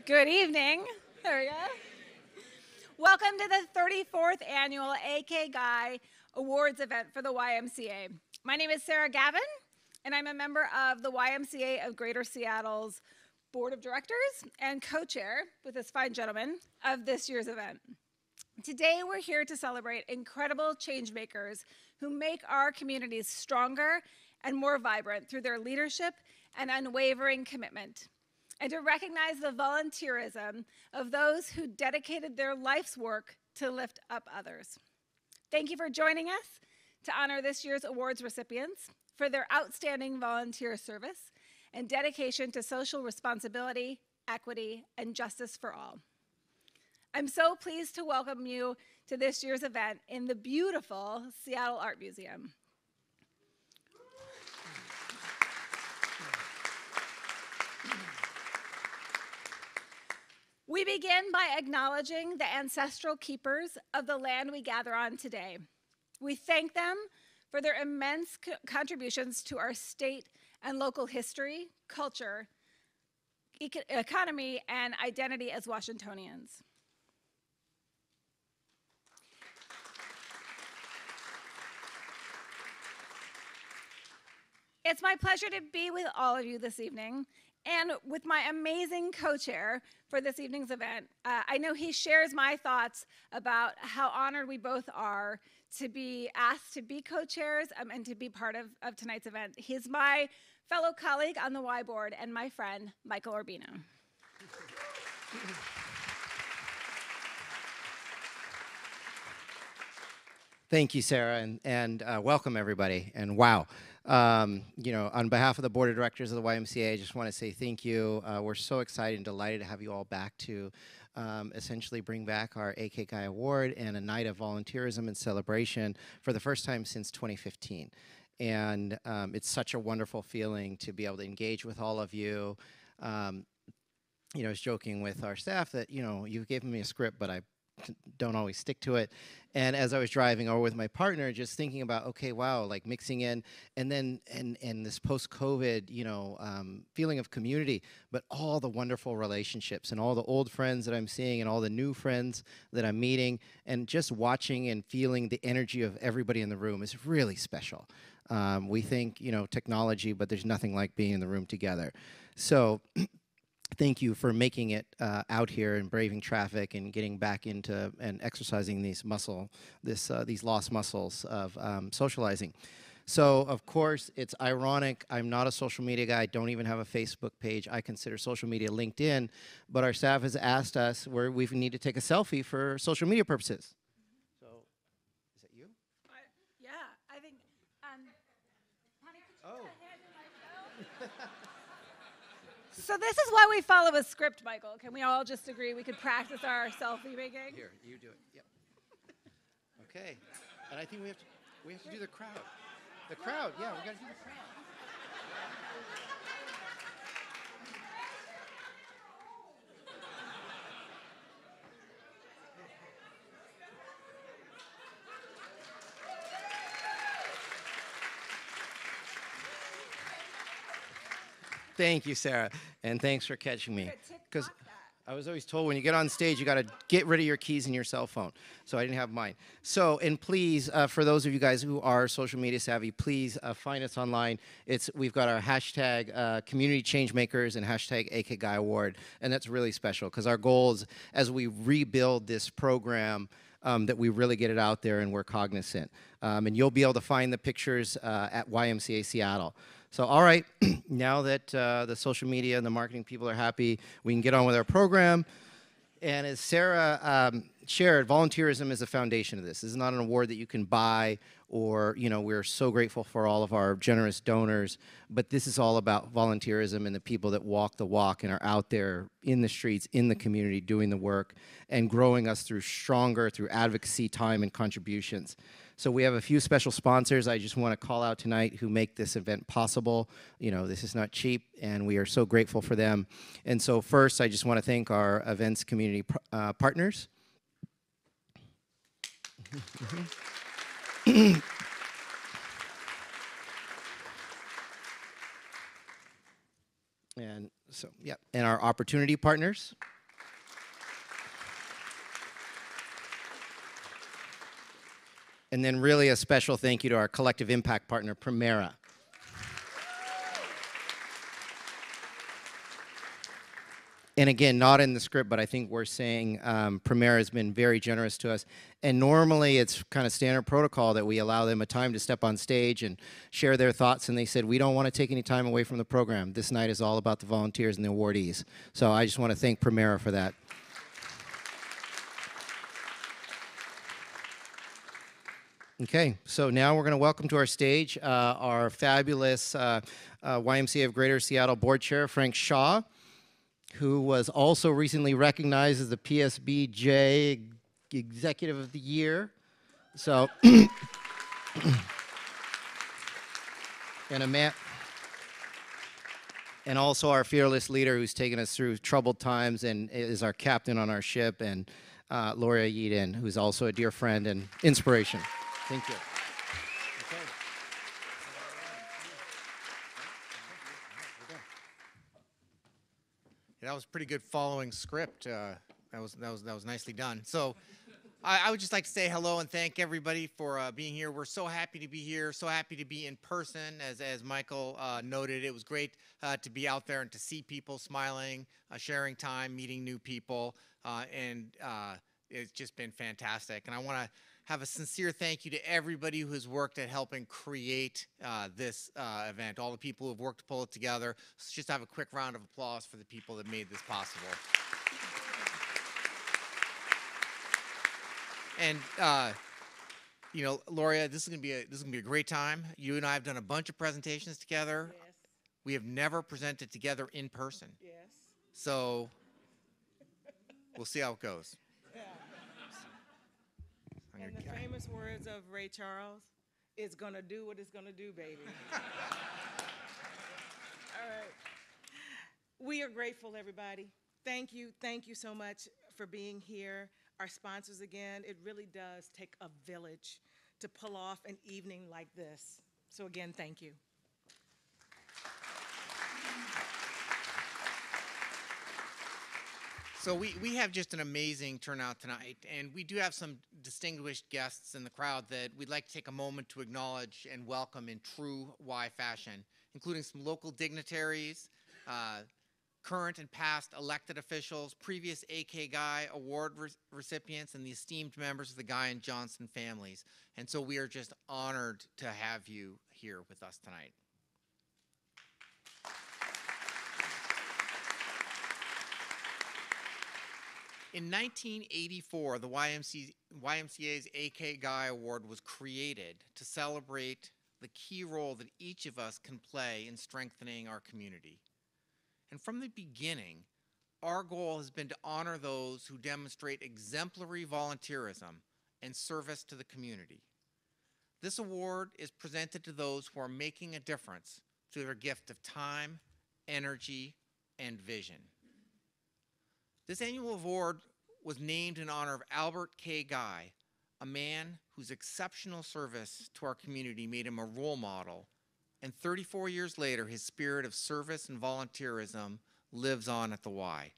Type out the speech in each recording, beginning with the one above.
Good evening. There we go. Welcome to the 34th annual AK Guy Awards event for the YMCA. My name is Sarah Gavin, and I'm a member of the YMCA of Greater Seattle's Board of Directors and co-chair with this fine gentleman of this year's event. Today, we're here to celebrate incredible change makers who make our communities stronger and more vibrant through their leadership and unwavering commitment, and to recognize the volunteerism of those who dedicated their life's work to lift up others. Thank you for joining us to honor this year's awards recipients for their outstanding volunteer service and dedication to social responsibility, equity, and justice for all. I'm so pleased to welcome you to this year's event in the beautiful Seattle Art Museum. We begin by acknowledging the ancestral keepers of the land we gather on today. We thank them for their immense contributions to our state and local history, culture, economy, and identity as Washingtonians. It's my pleasure to be with all of you this evening, and with my amazing co-chair for this evening's event. I know he shares my thoughts about how honored we both are to be asked to be co-chairs and to be part of tonight's event. He's my fellow colleague on the Y board and my friend, Michael Urbino. Thank you, Sarah, and welcome everybody. And wow, on behalf of the Board of Directors of the YMCA, I just want to say thank you. We're so excited and delighted to have you all back to essentially bring back our AK Guy Award and a night of volunteerism and celebration for the first time since 2015. And it's such a wonderful feeling to be able to engage with all of you. I was joking with our staff that, you've given me a script, but I don't always stick to it. And as I was driving over with my partner, just thinking about, okay, wow, like mixing in, and then and this post-COVID, feeling of community, but all the wonderful relationships and all the old friends that I'm seeing and all the new friends that I'm meeting, and just watching and feeling the energy of everybody in the room is really special. We think, technology, but there's nothing like being in the room together. So thank you for making it out here and braving traffic and getting back into and exercising these lost muscles of socializing. So, of course, it's ironic. I'm not a social media guy. I don't even have a Facebook page. I consider social media LinkedIn. But our staff has asked us where we need to take a selfie for social media purposes. So, is that you? Yeah, I think. Honey, could you put a hand in my phone? So this is why we follow a script, Michael. Can we all just agree we could practice our selfie making? Here, you do it. Yep. Okay. And I think we have to do the crowd. The crowd. Yeah, we got to do the crowd. Thank you, Sarah, and thanks for catching me. Because I was always told when you get on stage, you got to get rid of your keys and your cell phone. So I didn't have mine. So, and please, for those of you guys who are social media savvy, please find us online. We've got our hashtag Community Changemakers and hashtag AK Guy Award, and that's really special because our goal is, as we rebuild this program, that we really get it out there and we're cognizant. And you'll be able to find the pictures at YMCA Seattle. So, all right, now that the social media and the marketing people are happy, we can get on with our program. And as Sarah shared, volunteerism is the foundation of this. This is not an award that you can buy or, we're so grateful for all of our generous donors, but this is all about volunteerism and the people that walk the walk and are out there in the streets, in the community, doing the work and growing us through advocacy, time, and contributions. So we have a few special sponsors I just want to call out tonight who make this event possible. This is not cheap, and we are so grateful for them. And so first, I just want to thank our events community partners. And so, yeah, and our opportunity partners. And then really a special thank you to our collective impact partner, Premera. And again, not in the script, but I think we're saying Premera has been very generous to us. And normally it's kind of standard protocol that we allow them a time to step on stage and share their thoughts. And they said, we don't want to take any time away from the program. This night is all about the volunteers and the awardees. So I just want to thank Premera for that. Okay, so now we're going to welcome to our stage our fabulous YMCA of Greater Seattle Board Chair, Frank Shaw, who was also recently recognized as the PSBJ Executive of the Year. So, and also our fearless leader who's taken us through troubled times and is our captain on our ship, and Loria Yedin, who's also a dear friend and inspiration. Thank you. That was pretty good following script. That was nicely done. So I would just like to say hello and thank everybody for being here. We're so happy to be here, so happy to be in person. As Michael noted, it was great to be out there and to see people smiling, sharing time, meeting new people, and it's just been fantastic. And I want to have a sincere thank you to everybody who has worked at helping create this event, all the people who have worked to pull it together. Let's just have a quick round of applause for the people that made this possible. And you know, Loria, this is gonna be a great time. You and I have done a bunch of presentations together. Yes. We have never presented together in person. Yes. So we'll see how it goes. Yeah. I'm And gonna- the famous words of Ray Charles, it's gonna do what it's gonna do, baby. All right. We are grateful, everybody. Thank you so much for being here. Our sponsors again, it really does take a village to pull off an evening like this. So again, thank you. So we have just an amazing turnout tonight, and we do have some distinguished guests in the crowd that we'd like to take a moment to acknowledge and welcome in true Y fashion, including some local dignitaries, current and past elected officials, previous AK Guy Award recipients, and the esteemed members of the Guy and Johnson families. And so we are just honored to have you here with us tonight. In 1984, the YMCA's AK Guy Award was created to celebrate the key role that each of us can play in strengthening our community. And from the beginning, our goal has been to honor those who demonstrate exemplary volunteerism and service to the community. This award is presented to those who are making a difference through their gift of time, energy, and vision. This annual award was named in honor of Albert K. Guy, a man whose exceptional service to our community made him a role model, and 34 years later, his spirit of service and volunteerism lives on at the Y.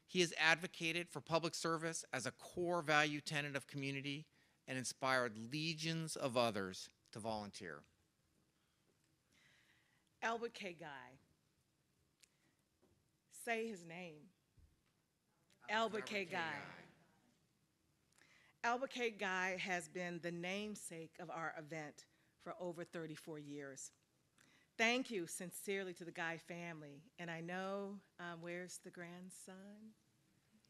He has advocated for public service as a core value tenet of community and inspired legions of others to volunteer. Albert K. Guy. Say his name. Albert K. Guy. Albert K. Guy has been the namesake of our event for over 34 years. Thank you sincerely to the Guy family. And I know, where's the grandson?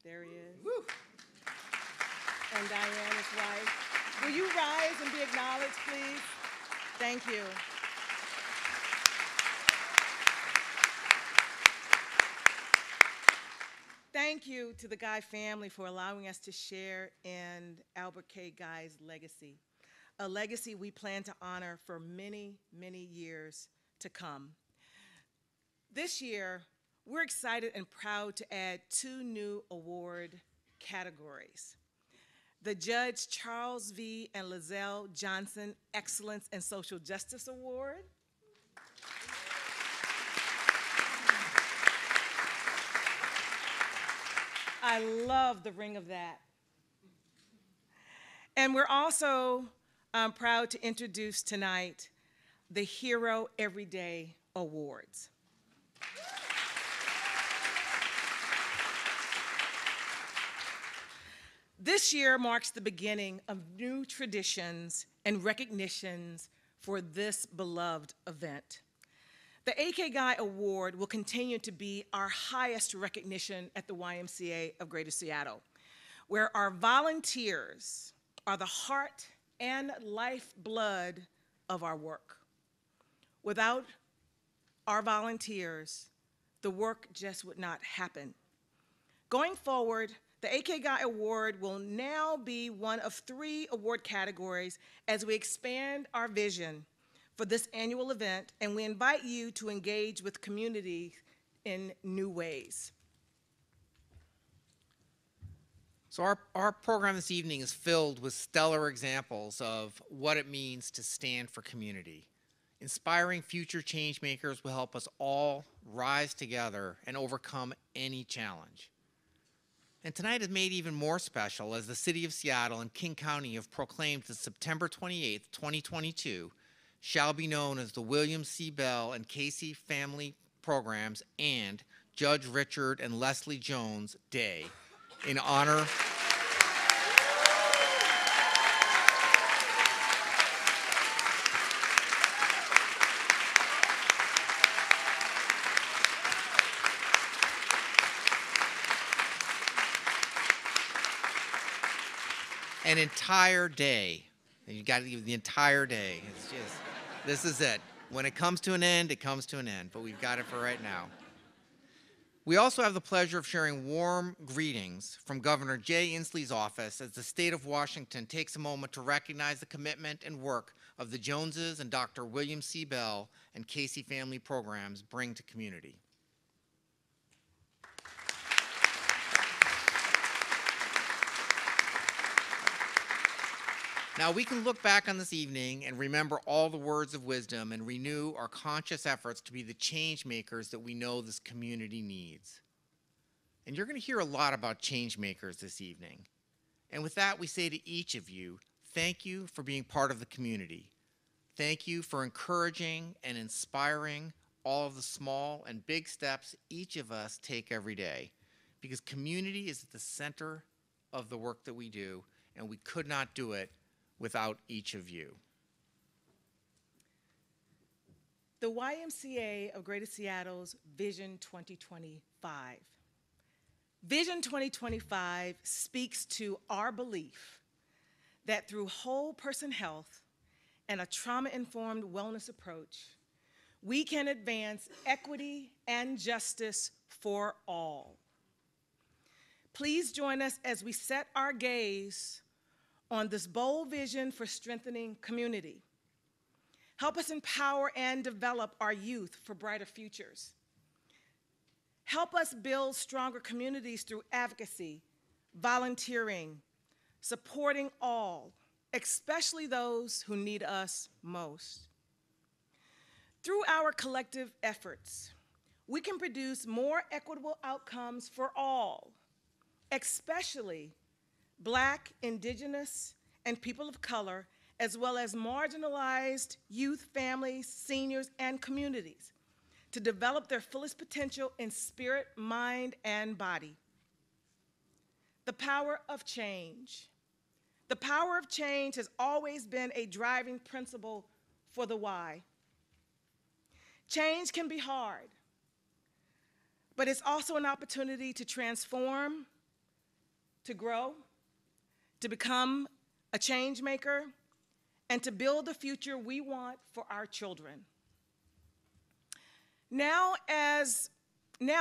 There he is. Woo. And Diane, his wife. Will you rise and be acknowledged, please? Thank you. Thank you to the Guy family for allowing us to share in Albert K. Guy's legacy, a legacy we plan to honor for many, many years to come. This year, we're excited and proud to add 2 new award categories. The Judge Charles V. and Lizelle Johnson Excellence in Social Justice Award. I love the ring of that. And we're also I'm proud to introduce tonight the Hero Everyday Awards. This year marks the beginning of new traditions and recognitions for this beloved event. The AK Guy Award will continue to be our highest recognition at the YMCA of Greater Seattle, where our volunteers are the heart and lifeblood of our work. Without our volunteers, the work just would not happen. Going forward, the AK Guy Award will now be one of 3 award categories as we expand our vision for this annual event, and we invite you to engage with community in new ways. So our program this evening is filled with stellar examples of what it means to stand for community. Inspiring future change makers will help us all rise together and overcome any challenge. And tonight is made even more special as the City of Seattle and King County have proclaimed that September 28th, 2022 shall be known as the William C. Bell and Casey Family Programs and Judge Richard and Leslie Jones Day in honor an entire day. And you got to give the entire day. It's just, this is it. When it comes to an end, it comes to an end, but we've got it for right now. We also have the pleasure of sharing warm greetings from Governor Jay Inslee's office as the state of Washington takes a moment to recognize the commitment and work of the Joneses and Dr. William C. Bell and Casey Family Programs bring to community. Now, we can look back on this evening and remember all the words of wisdom and renew our conscious efforts to be the change makers that we know this community needs. And you're going to hear a lot about change makers this evening. And with that, we say to each of you, thank you for being part of the community. Thank you for encouraging and inspiring all of the small and big steps each of us take every day. Because community is at the center of the work that we do, and we could not do it without each of you. The YMCA of Greater Seattle's Vision 2025. Vision 2025 speaks to our belief that through whole person health and a trauma-informed wellness approach, we can advance equity and justice for all. Please join us as we set our gaze on this bold vision for strengthening community. Help us empower and develop our youth for brighter futures. Help us build stronger communities through advocacy, volunteering, supporting all, especially those who need us most. Through our collective efforts, we can produce more equitable outcomes for all, especially Black, Indigenous, and people of color, as well as marginalized youth, families, seniors, and communities, to develop their fullest potential in spirit, mind, and body. The power of change. The power of change has always been a driving principle for the Y. Change can be hard, but it's also an opportunity to transform, to grow, to become a change maker, and to build the future we want for our children. Now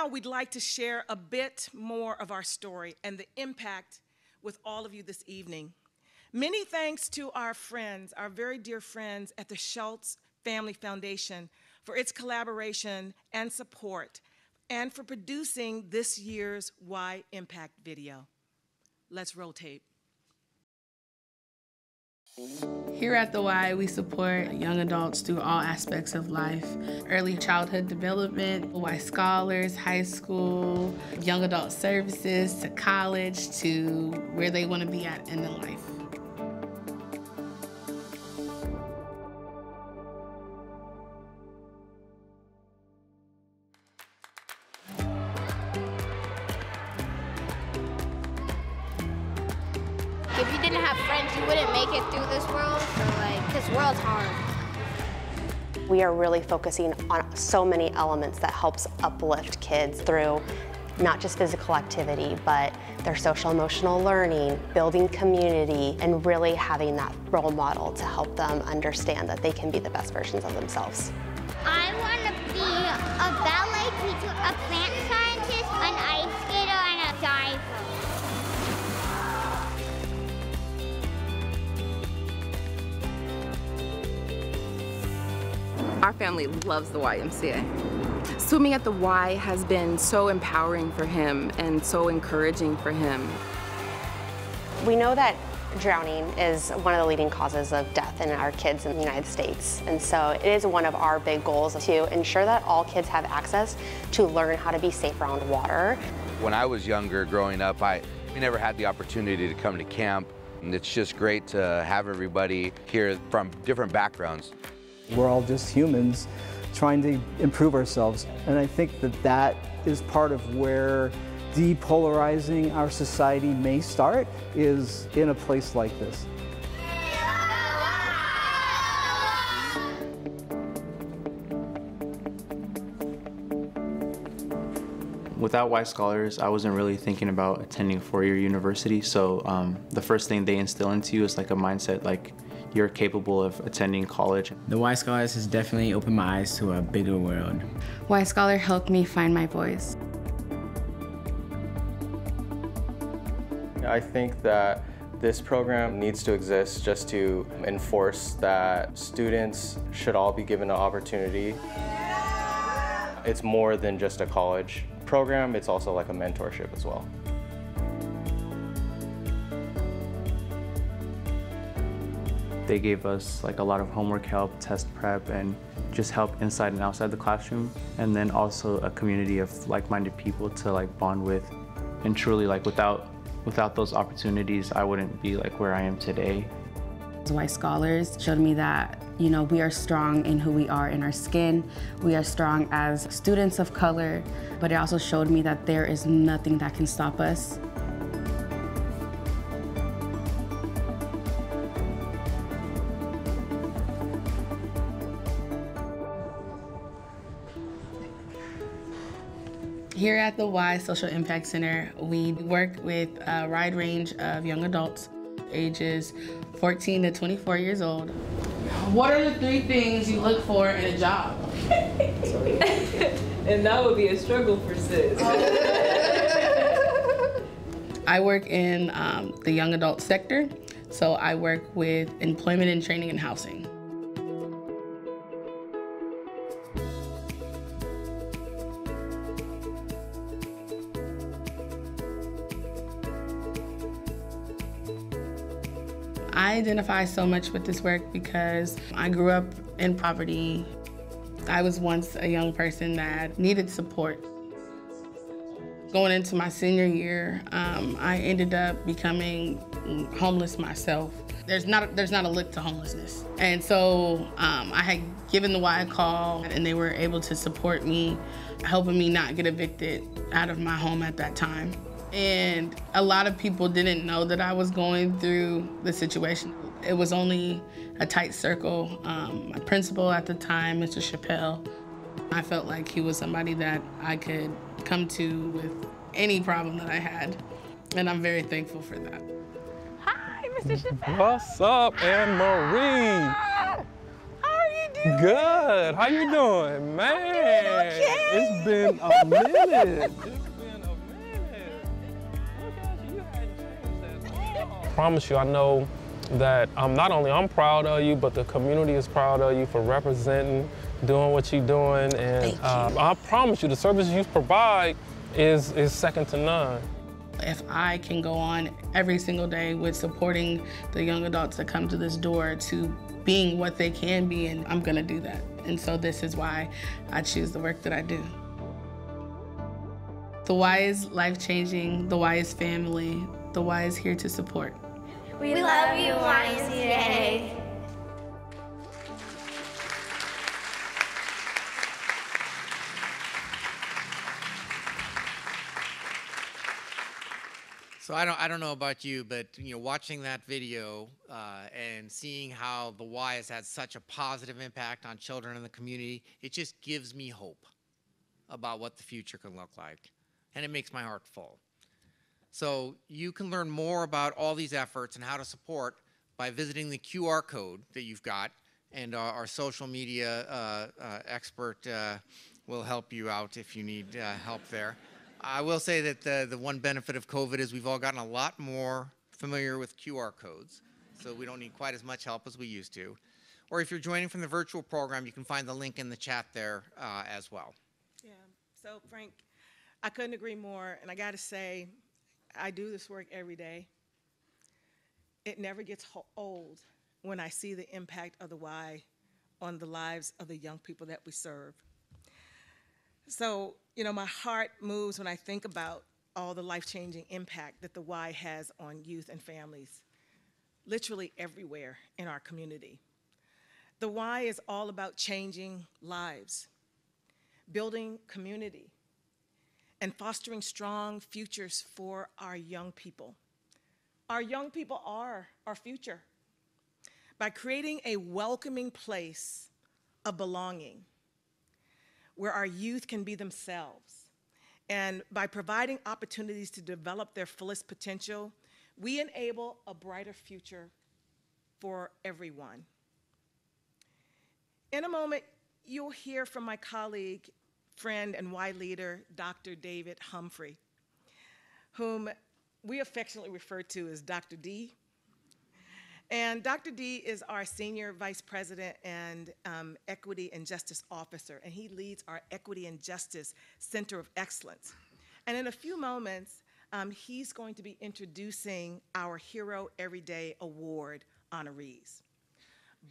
we'd like to share a bit more of our story and the impact with all of you this evening. Many thanks to our friends, our very dear friends at the Schultz Family Foundation for its collaboration and support, and for producing this year's Y Impact video. Let's roll tape. Here at the Y, we support young adults through all aspects of life. Early childhood development, Y Scholars, high school, young adult services, to college, to where they want to be at in their life. if you didn't have friends, you wouldn't make it through this world. So like, this world's hard. We are really focusing on so many elements that helps uplift kids through not just physical activity, but their social emotional learning, building community, and really having that role model to help them understand that they can be the best versions of themselves. I want to be a ballet teacher, a plant scientist, an ice skater, and a diver. Our family loves the YMCA. Swimming at the Y has been so empowering for him and so encouraging for him. We know that drowning is one of the leading causes of death in our kids in the United States. And so it is one of our big goals to ensure that all kids have access to learn how to be safe around water. When I was younger, growing up, we never had the opportunity to come to camp. And it's just great to have everybody here from different backgrounds. We're all just humans trying to improve ourselves. And I think that that is part of where depolarizing our society may start, is in a place like this. Without Y Scholars, I wasn't really thinking about attending a four-year university, so the first thing they instill into you is like a mindset like you're capable of attending college. The Y Scholars has definitely opened my eyes to a bigger world. Y Scholar helped me find my voice. I think that this program needs to exist just to enforce that students should all be given an opportunity. It's more than just a college program, it's also like a mentorship as well. They gave us like a lot of homework help, test prep, and just help inside and outside the classroom. And then also a community of like-minded people to like bond with. And truly, like without those opportunities, I wouldn't be like where I am today. Y Scholars showed me that, we are strong in who we are in our skin. We are strong as students of color, but it also showed me that there is nothing that can stop us. Here at the Y Social Impact Center, we work with a wide range of young adults, ages 14 to 24 years old. What are the 3 things you look for in a job? And that would be a struggle for sis. I work in the young adult sector, so I work with employment and training and housing. I identify so much with this work because I grew up in poverty. I was once a young person that needed support. Going into my senior year, I ended up becoming homeless myself. There's not a lick to homelessness. And so I had given the Y a call, and they were able to support me, helping me not get evicted out of my home at that time. And a lot of people didn't know that I was going through the situation. It was only a tight circle. My principal at the time, Mr. Chappelle, I felt like he was somebody that I could come to with any problem that I had. And I'm very thankful for that. Hi, Mr. Chappelle. What's up, Anne Marie? How are you doing? Good. How you doing, man? I'm doing okay. It's been a minute. I promise you, I know that not only I'm proud of you, but the community is proud of you for representing, doing what you're doing, and I promise you, the service you provide is second to none. If I can go on every single day with supporting the young adults that come to this door to being what they can be, and I'm gonna do that. And so this is why I choose the work that I do. The Y is life-changing, the Y is family, the Y is here to support. We love you, YMCA. So I don't know about you, but watching that video and seeing how the Y has had such a positive impact on children in the community, it just gives me hope about what the future can look like, and it makes my heart full. So you can learn more about all these efforts and how to support by visiting the QR code that you've got, and our social media expert will help you out if you need help there. I will say that the one benefit of COVID is we've all gotten a lot more familiar with QR codes, so we don't need quite as much help as we used to. Or if you're joining from the virtual program, you can find the link in the chat there as well. Yeah, so Frank, I couldn't agree more, and I gotta say, I do this work every day. It never gets old when I see the impact of the Y on the lives of the young people that we serve. So, my heart moves when I think about all the life-changing impact that the Y has on youth and families, literally everywhere in our community. The Y is all about changing lives, building community, and fostering strong futures for our young people. Our young people are our future. By creating a welcoming place of belonging, where our youth can be themselves. And by providing opportunities to develop their fullest potential, we enable a brighter future for everyone. In a moment, you'll hear from my colleague, friend, and Y leader, Dr. David Humphrey, whom we affectionately refer to as Dr. D. And Dr. D is our Senior Vice President and Equity and Justice Officer, and he leads our Equity and Justice Center of Excellence. And in a few moments, he's going to be introducing our Hero Everyday Award honorees.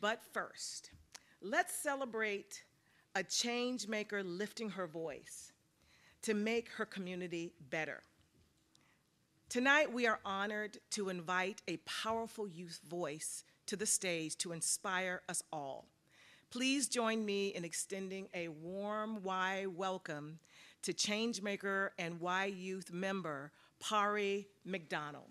But first, let's celebrate a change maker lifting her voice to make her community better. Tonight, we are honored to invite a powerful youth voice to the stage to inspire us all. Please join me in extending a warm Y welcome to Changemaker and Y Youth member, Pari McDonald.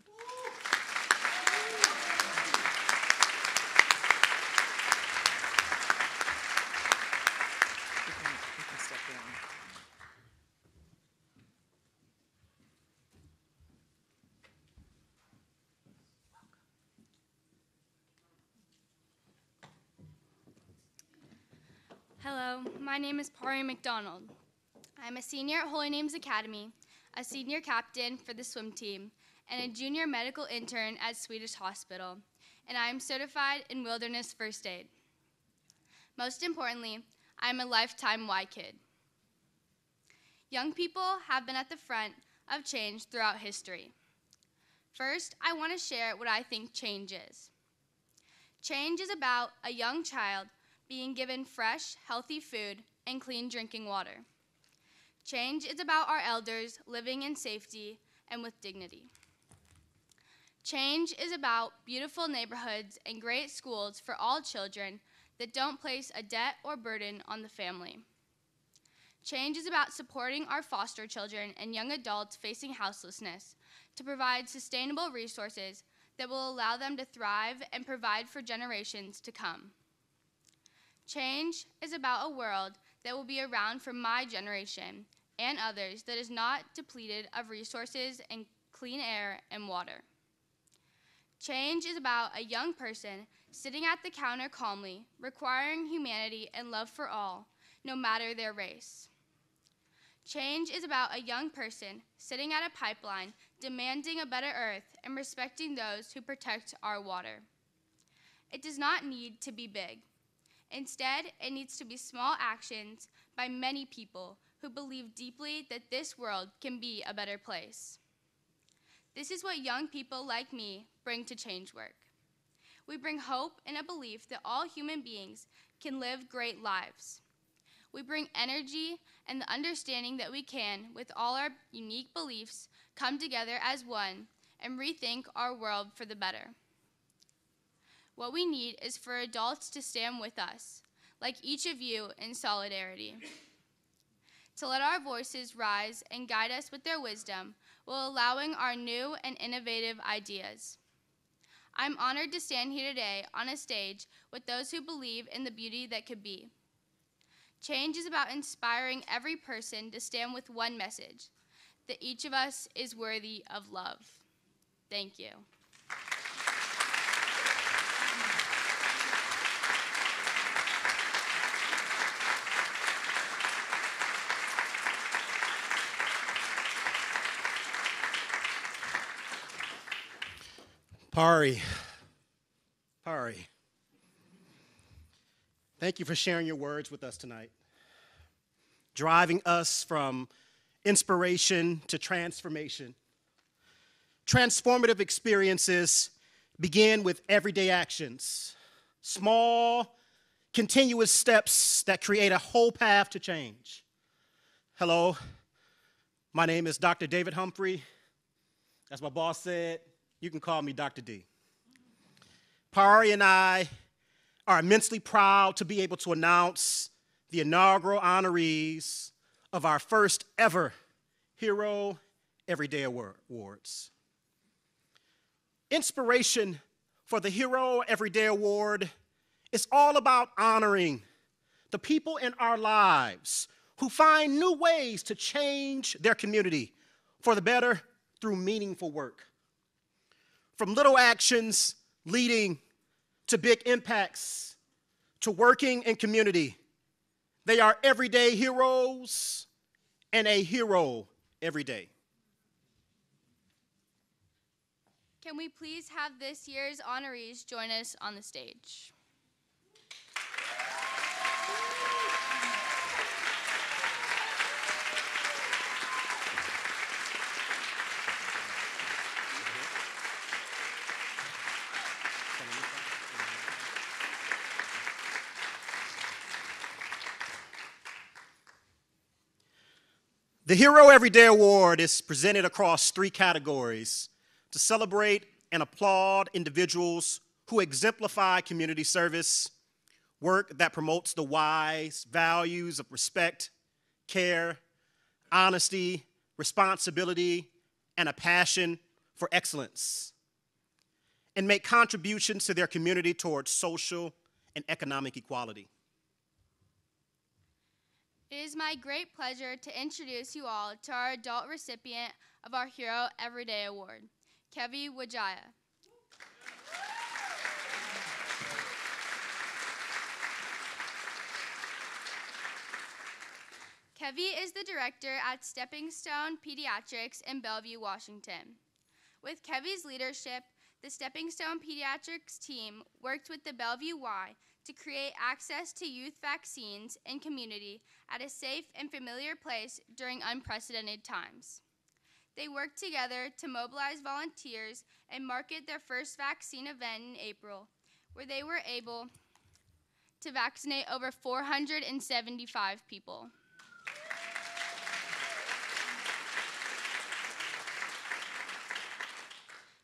You can step down. Hello, my name is Pari McDonald. I'm a senior at Holy Names Academy, a senior captain for the swim team, and a junior medical intern at Swedish Hospital, and I am certified in wilderness first aid. Most importantly, I'm a lifetime Y kid. Young people have been at the front of change throughout history. First, I want to share what I think change is. Change is about a young child being given fresh, healthy food and clean drinking water. Change is about our elders living in safety and with dignity. Change is about beautiful neighborhoods and great schools for all children that don't place a debt or burden on the family. Change is about supporting our foster children and young adults facing houselessness to provide sustainable resources that will allow them to thrive and provide for generations to come. Change is about a world that will be around for my generation and others that is not depleted of resources and clean air and water. Change is about a young person sitting at the counter calmly, requiring humanity and love for all, no matter their race. Change is about a young person sitting at a pipeline, demanding a better earth and respecting those who protect our water. It does not need to be big. Instead, it needs to be small actions by many people who believe deeply that this world can be a better place. This is what young people like me bring to change work. We bring hope and a belief that all human beings can live great lives. We bring energy and the understanding that we can, with all our unique beliefs, come together as one and rethink our world for the better. What we need is for adults to stand with us, like each of you, in solidarity. to let our voices rise and guide us with their wisdom while allowing our new and innovative ideas. I'm honored to stand here today on a stage with those who believe in the beauty that could be. Change is about inspiring every person to stand with one message, that each of us is worthy of love. Thank you. Pari, thank you for sharing your words with us tonight, driving us from inspiration to transformation. Transformative experiences begin with everyday actions, small, continuous steps that create a whole path to change. Hello, my name is Dr. David Humphrey. As my boss said, you can call me Dr. D. Pari and I are immensely proud to be able to announce the inaugural honorees of our first ever Hero Everyday Awards. Inspiration for the Hero Everyday Award is all about honoring the people in our lives who find new ways to change their community for the better through meaningful work. From little actions leading to big impacts, to working in community, they are everyday heroes and a hero every day. Can we please have this year's honorees join us on the stage? The Hero Everyday Award is presented across 3 categories to celebrate and applaud individuals who exemplify community service, work that promotes the wise values of respect, care, honesty, responsibility, and a passion for excellence, and make contributions to their community towards social and economic equality. It is my great pleasure to introduce you all to our adult recipient of our Hero Everyday Award, Kevi Wajaya. Kevi is the director at Stepping Stone Pediatrics in Bellevue, Washington. With Kevi's leadership, the Stepping Stone Pediatrics team worked with the Bellevue Y to create access to youth vaccines in community at a safe and familiar place during unprecedented times. They worked together to mobilize volunteers and market their first vaccine event in April, where they were able to vaccinate over 475 people.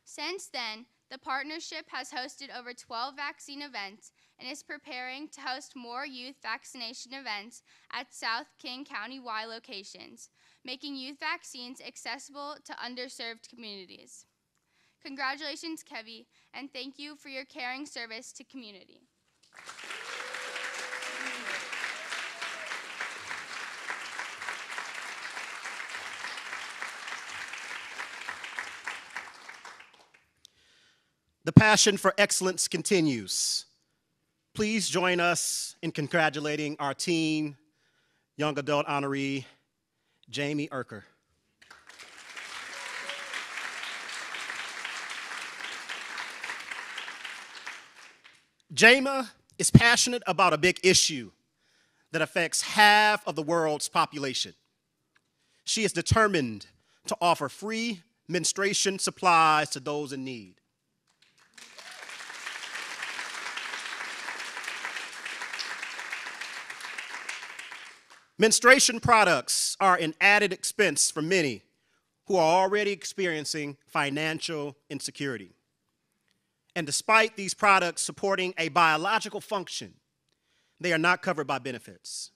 Since then, the partnership has hosted over 12 vaccine events and is preparing to host more youth vaccination events at South King County Y locations, making youth vaccines accessible to underserved communities. Congratulations, Kevi, and thank you for your caring service to community. The passion for excellence continues. Please join us in congratulating our teen young adult honoree, Jamie Erker. Jama is passionate about a big issue that affects half of the world's population. She is determined to offer free menstruation supplies to those in need. Menstruation products are an added expense for many who are already experiencing financial insecurity. And despite these products supporting a biological function, they are not covered by benefits.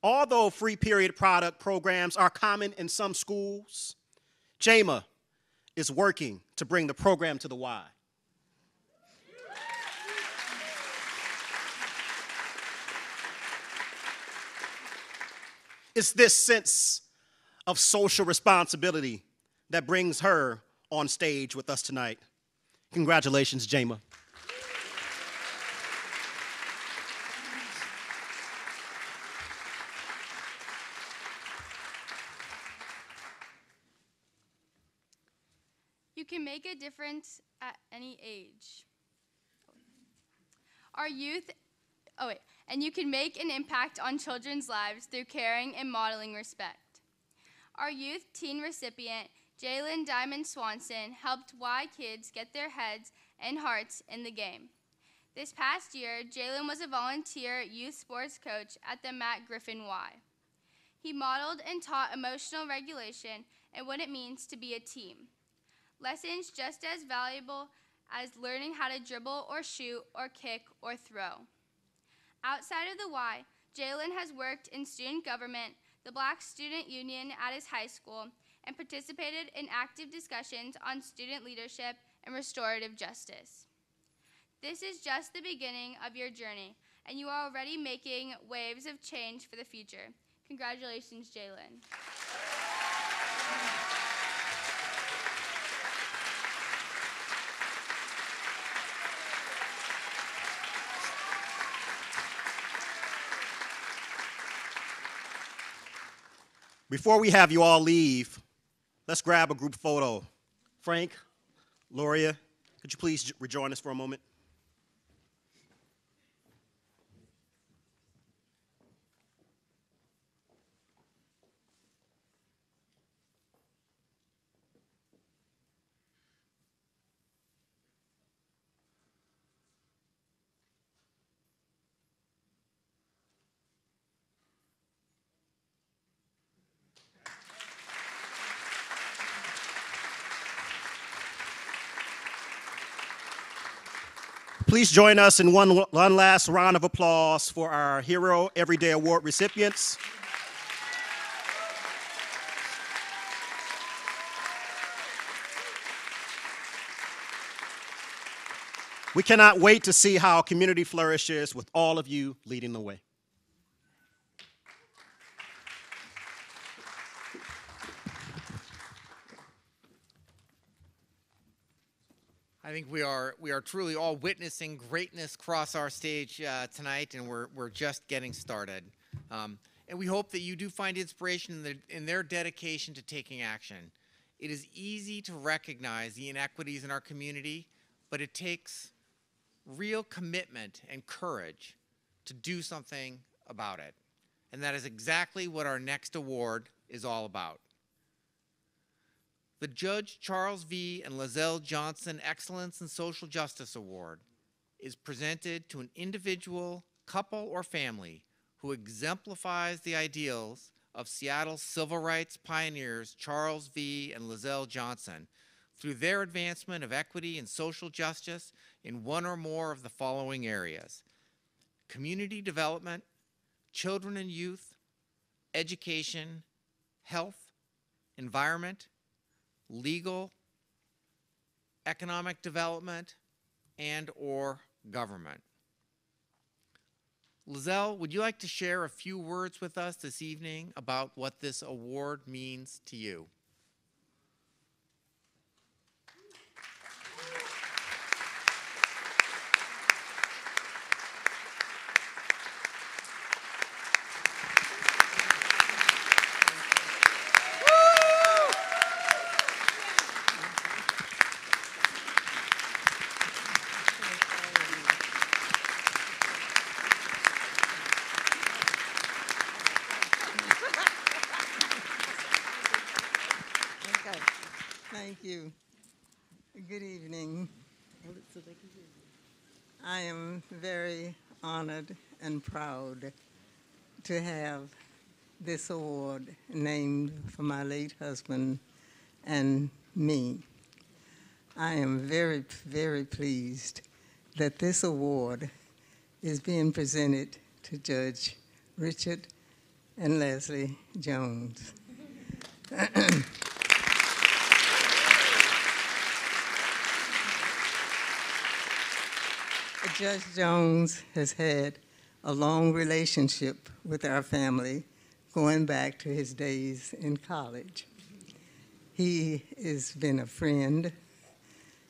Although free period product programs are common in some schools, JAMA is working to bring the program to the Y. It's this sense of social responsibility that brings her on stage with us tonight. Congratulations, JAMA. You can make a difference at any age. And you can make an impact on children's lives through caring and modeling respect. Our youth teen recipient, Jalen Diamond Swanson, helped Y kids get their heads and hearts in the game. This past year, Jalen was a volunteer youth sports coach at the Matt Griffin Y. He modeled and taught emotional regulation and what it means to be a team. Lessons just as valuable as learning how to dribble or shoot or kick or throw. Outside of the Y, Jalen has worked in student government, the Black Student Union at his high school, and participated in active discussions on student leadership and restorative justice. This is just the beginning of your journey, and you are already making waves of change for the future. Congratulations, Jalen. Before we have you all leave, let's grab a group photo. Frank, Loria, could you please rejoin us for a moment? Please join us in one last round of applause for our Hero Everyday Award recipients. We cannot wait to see how community flourishes with all of you leading the way. I think we are truly all witnessing greatness cross our stage tonight, and we're just getting started. And we hope that you do find inspiration in their dedication to taking action. It is easy to recognize the inequities in our community, but it takes real commitment and courage to do something about it. And that is exactly what our next award is all about. The Judge Charles V. and Lizelle Johnson Excellence in Social Justice Award is presented to an individual, couple, or family who exemplifies the ideals of Seattle's civil rights pioneers Charles V. and Lizelle Johnson through their advancement of equity and social justice in one or more of the following areas: community development, children and youth, education, health, environment, legal, economic development, and/or government. Lizelle, would you like to share a few words with us this evening about what this award means to you? Thank you. Good evening. I am very honored and proud to have this award named for my late husband and me. I am very, very pleased that this award is being presented to Judge Richard and Leslie Jones. Judge Jones has had a long relationship with our family going back to his days in college. He has been a friend,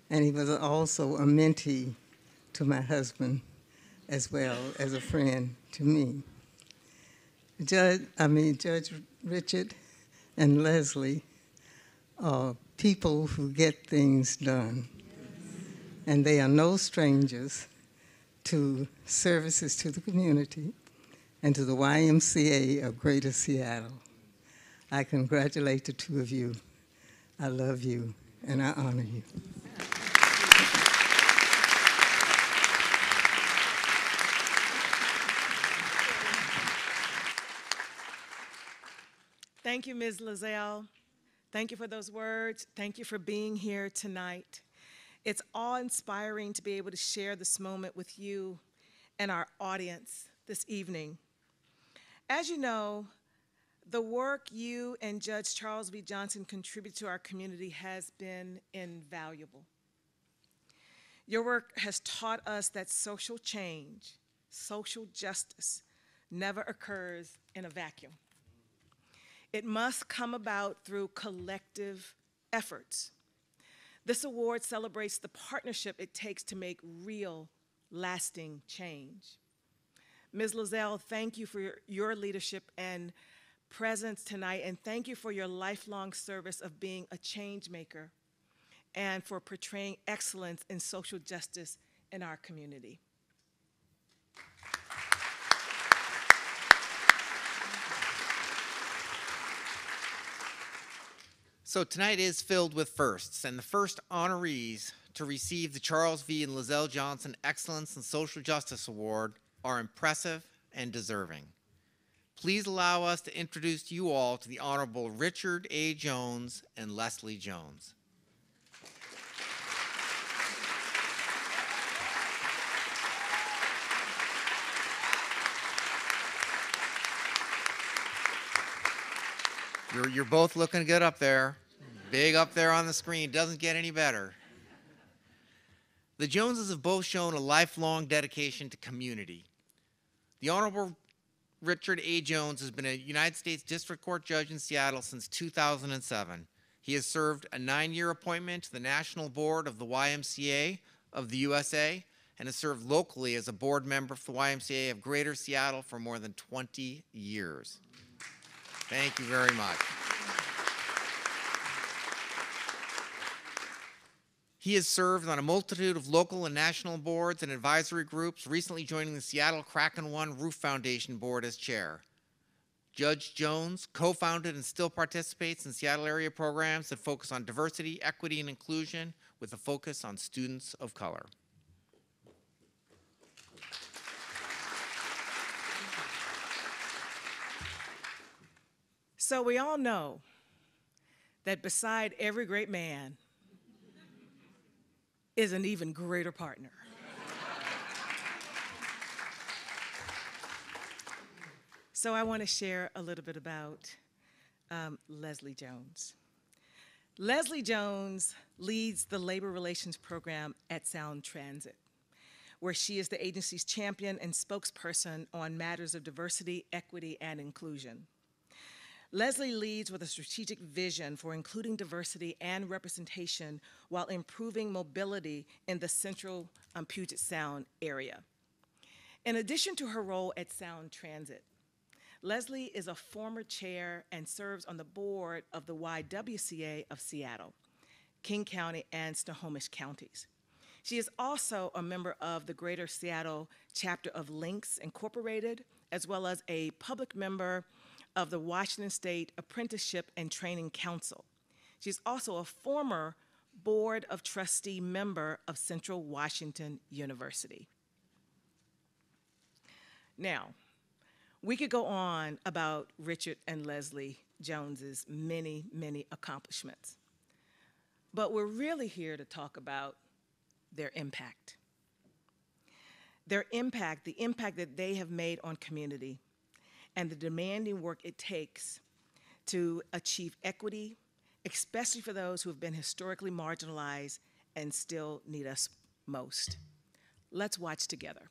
and he was also a mentee to my husband, as well as a friend to me. Judge Richard and Leslie are people who get things done, and they are no strangers to services to the community and to the YMCA of Greater Seattle. I congratulate the two of you. I love you, and I honor you. Thank you, Ms. Lozelle. Thank you for those words. Thank you for being here tonight. It's awe-inspiring to be able to share this moment with you and our audience this evening. As you know, the work you and Judge Charles V. Johnson contribute to our community has been invaluable. Your work has taught us that social change, social justice, never occurs in a vacuum. It must come about through collective efforts. This award celebrates the partnership it takes to make real, lasting change. Ms. Lozelle, thank you for your leadership and presence tonight, and thank you for your lifelong service of being a change maker and for portraying excellence in social justice in our community. So tonight is filled with firsts, and the first honorees to receive the Charles V. and Lozelle Johnson Excellence in Social Justice Award are impressive and deserving. Please allow us to introduce you all to the Honorable Richard A. Jones and Leslie Jones. You're both looking good up there. Big up there on the screen. Doesn't get any better. The Joneses have both shown a lifelong dedication to community. The Honorable Richard A. Jones has been a United States District Court judge in Seattle since 2007. He has served a 9-year appointment to the National Board of the YMCA of the USA and has served locally as a board member for the YMCA of Greater Seattle for more than 20 years. Thank you very much. He has served on a multitude of local and national boards and advisory groups, recently joining the Seattle Kraken One Roof Foundation Board as chair. Judge Jones co-founded and still participates in Seattle area programs that focus on diversity, equity, and inclusion with a focus on students of color. So we all know that beside every great man is an even greater partner. So I want to share a little bit about Leslie Jones. Leslie Jones leads the labor relations program at Sound Transit, where she is the agency's champion and spokesperson on matters of diversity, equity, and inclusion. Leslie leads with a strategic vision for including diversity and representation while improving mobility in the central Puget Sound area. In addition to her role at Sound Transit, Leslie is a former chair and serves on the board of the YWCA of Seattle, King County, and Snohomish counties. She is also a member of the Greater Seattle chapter of Links Incorporated, as well as a public member of the Washington State Apprenticeship and Training Council. She's also a former Board of Trustee member of Central Washington University. Now, we could go on about Richard and Leslie Jones's many, many accomplishments, but we're really here to talk about their impact. Their impact, the impact that they have made on community, and the demanding work it takes to achieve equity, especially for those who have been historically marginalized and still need us most. Let's watch together.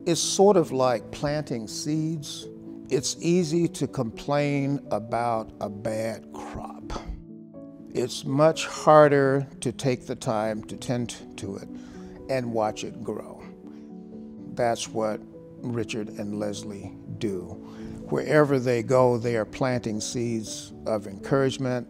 It's sort of like planting seeds. It's easy to complain about a bad crop. It's much harder to take the time to tend to it and watch it grow. That's what Richard and Leslie do. Wherever they go, they are planting seeds of encouragement.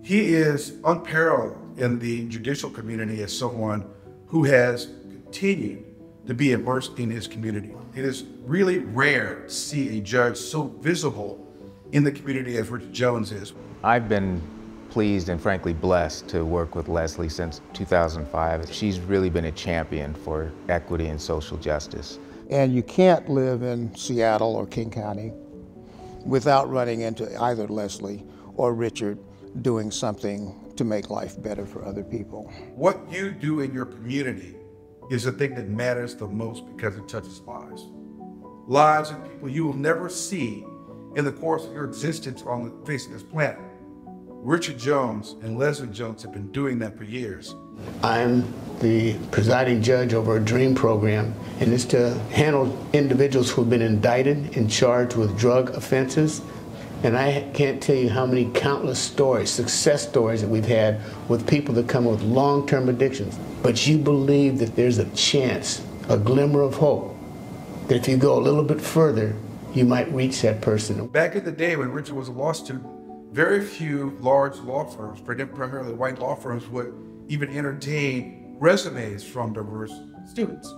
He is unparalleled in the judicial community as someone who has continued to be immersed in his community. It is really rare to see a judge so visible in the community as Richard Jones is. I've been pleased and frankly blessed to work with Leslie since 2005. She's really been a champion for equity and social justice. And you can't live in Seattle or King County without running into either Leslie or Richard doing something to make life better for other people. What you do in your community is the thing that matters the most because it touches lives. Lives of people you will never see in the course of your existence on the face of this planet. Richard Jones and Leslie Jones have been doing that for years. I'm the presiding judge over a DREAM program, and it's to handle individuals who have been indicted and charged with drug offenses. And I can't tell you how many countless stories, success stories that we've had with people that come with long-term addictions. But you believe that there's a chance, a glimmer of hope, that if you go a little bit further, you might reach that person. Back in the day when Richard was a law student, very few large law firms, primarily white law firms, would even entertain resumes from diverse students.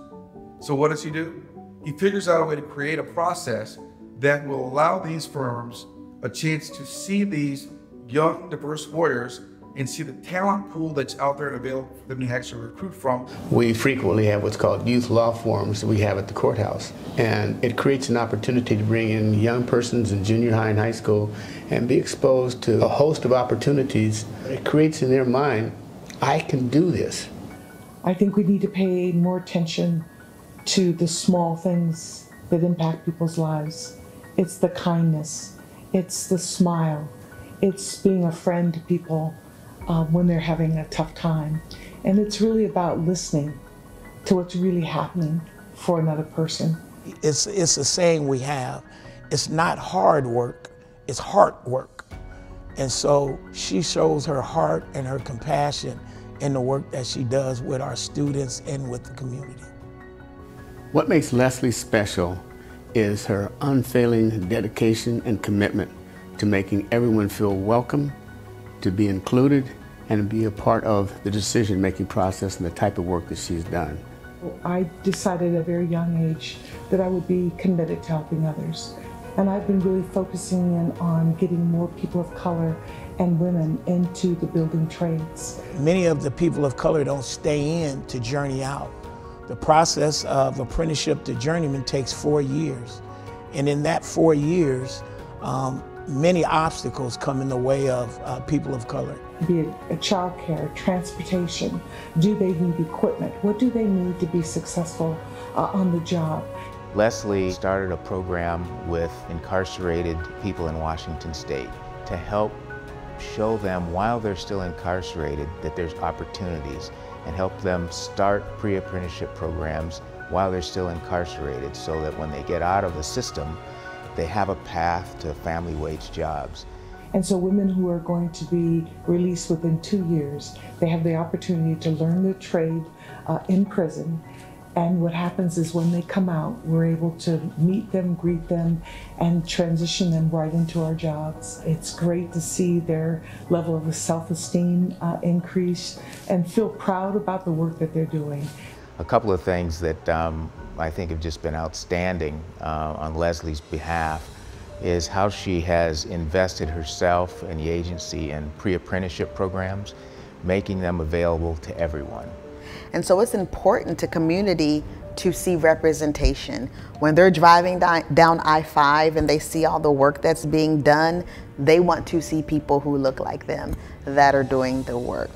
So what does he do? He figures out a way to create a process that will allow these firms a chance to see these young, diverse lawyers and see the talent pool that's out there and available for them to actually recruit from. We frequently have what's called youth law forums that we have at the courthouse. And it creates an opportunity to bring in young persons in junior high and high school and be exposed to a host of opportunities. It creates in their mind, I can do this. I think we need to pay more attention to the small things that impact people's lives. It's the kindness. It's the smile. It's being a friend to people when they're having a tough time. And it's really about listening to what's really happening for another person. It's a saying we have. It's not hard work, it's heart work. And so she shows her heart and her compassion in the work that she does with our students and with the community. What makes Leslie special is her unfailing dedication and commitment to making everyone feel welcome, to be included, and be a part of the decision-making process and the type of work that she's done. I decided at a very young age that I would be committed to helping others. And I've been really focusing in on getting more people of color and women into the building trades. Many of the people of color don't stay in to journey out. The process of apprenticeship to journeyman takes 4 years. And in that 4 years, many obstacles come in the way of people of color. Be it childcare, transportation, do they need equipment? What do they need to be successful on the job? Leslie started a program with incarcerated people in Washington State to help show them while they're still incarcerated that there's opportunities and help them start pre-apprenticeship programs while they're still incarcerated so that when they get out of the system, they have a path to family wage jobs. And so women who are going to be released within 2 years, they have the opportunity to learn the trade in prison. And what happens is when they come out, we're able to meet them, greet them, and transition them right into our jobs. It's great to see their level of self-esteem increase and feel proud about the work that they're doing. A couple of things that I think have just been outstanding on Leslie's behalf is how she has invested herself and the agency in pre-apprenticeship programs, making them available to everyone. And so it's important to community to see representation. When they're driving down I-5 and they see all the work that's being done, they want to see people who look like them that are doing the work.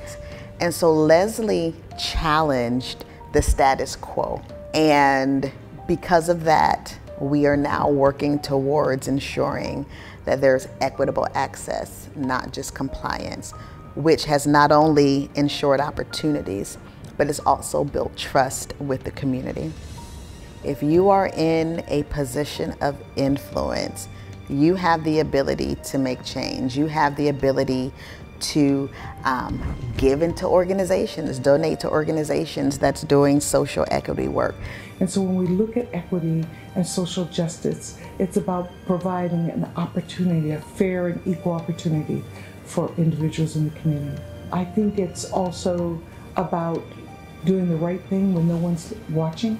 And so Leslie challenged the status quo. And because of that, we are now working towards ensuring that there's equitable access, not just compliance, which has not only ensured opportunities, but it's also built trust with the community. If you are in a position of influence, you have the ability to make change. You have the ability to give into organizations, donate to organizations that's doing social equity work. And so when we look at equity and social justice, it's about providing an opportunity, a fair and equal opportunity for individuals in the community. I think it's also about doing the right thing when no one's watching.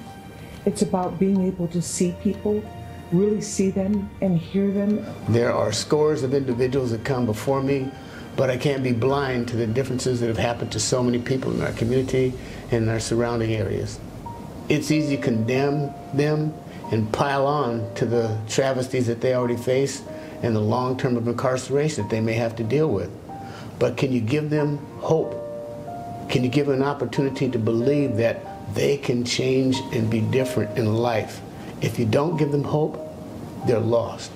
It's about being able to see people, really see them and hear them. There are scores of individuals that come before me, but I can't be blind to the differences that have happened to so many people in our community and in our surrounding areas. It's easy to condemn them and pile on to the travesties that they already face and the long term of incarceration that they may have to deal with. But can you give them hope? Can you give them an opportunity to believe that they can change and be different in life? If you don't give them hope, they're lost.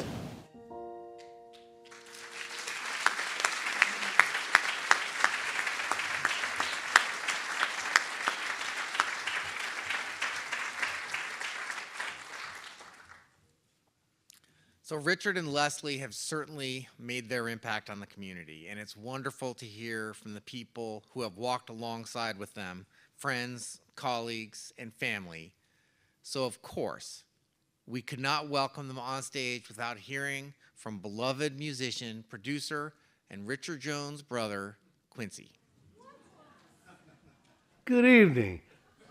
So Richard and Leslie have certainly made their impact on the community, and it's wonderful to hear from the people who have walked alongside with them, friends, colleagues, and family. So of course, we could not welcome them on stage without hearing from beloved musician, producer, and Richard Jones' brother, Quincy. Good evening.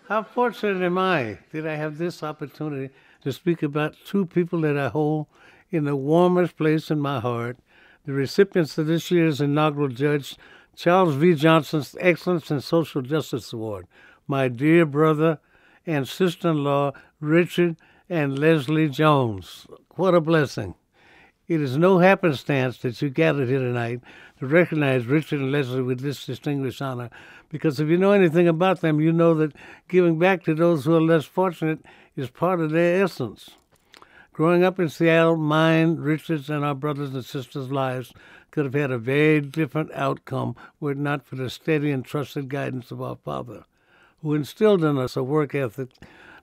How fortunate am I that I have this opportunity to speak about two people that I hold in the warmest place in my heart, the recipients of this year's inaugural Judge Charles V. Johnson's Excellence in Social Justice Award, my dear brother and sister-in-law, Richard and Leslie Jones. What a blessing. It is no happenstance that you gathered here tonight to recognize Richard and Leslie with this distinguished honor, because if you know anything about them, you know that giving back to those who are less fortunate is part of their essence. Growing up in Seattle, mine, Richard's, and our brothers and sisters' lives could have had a very different outcome were it not for the steady and trusted guidance of our father, who instilled in us a work ethic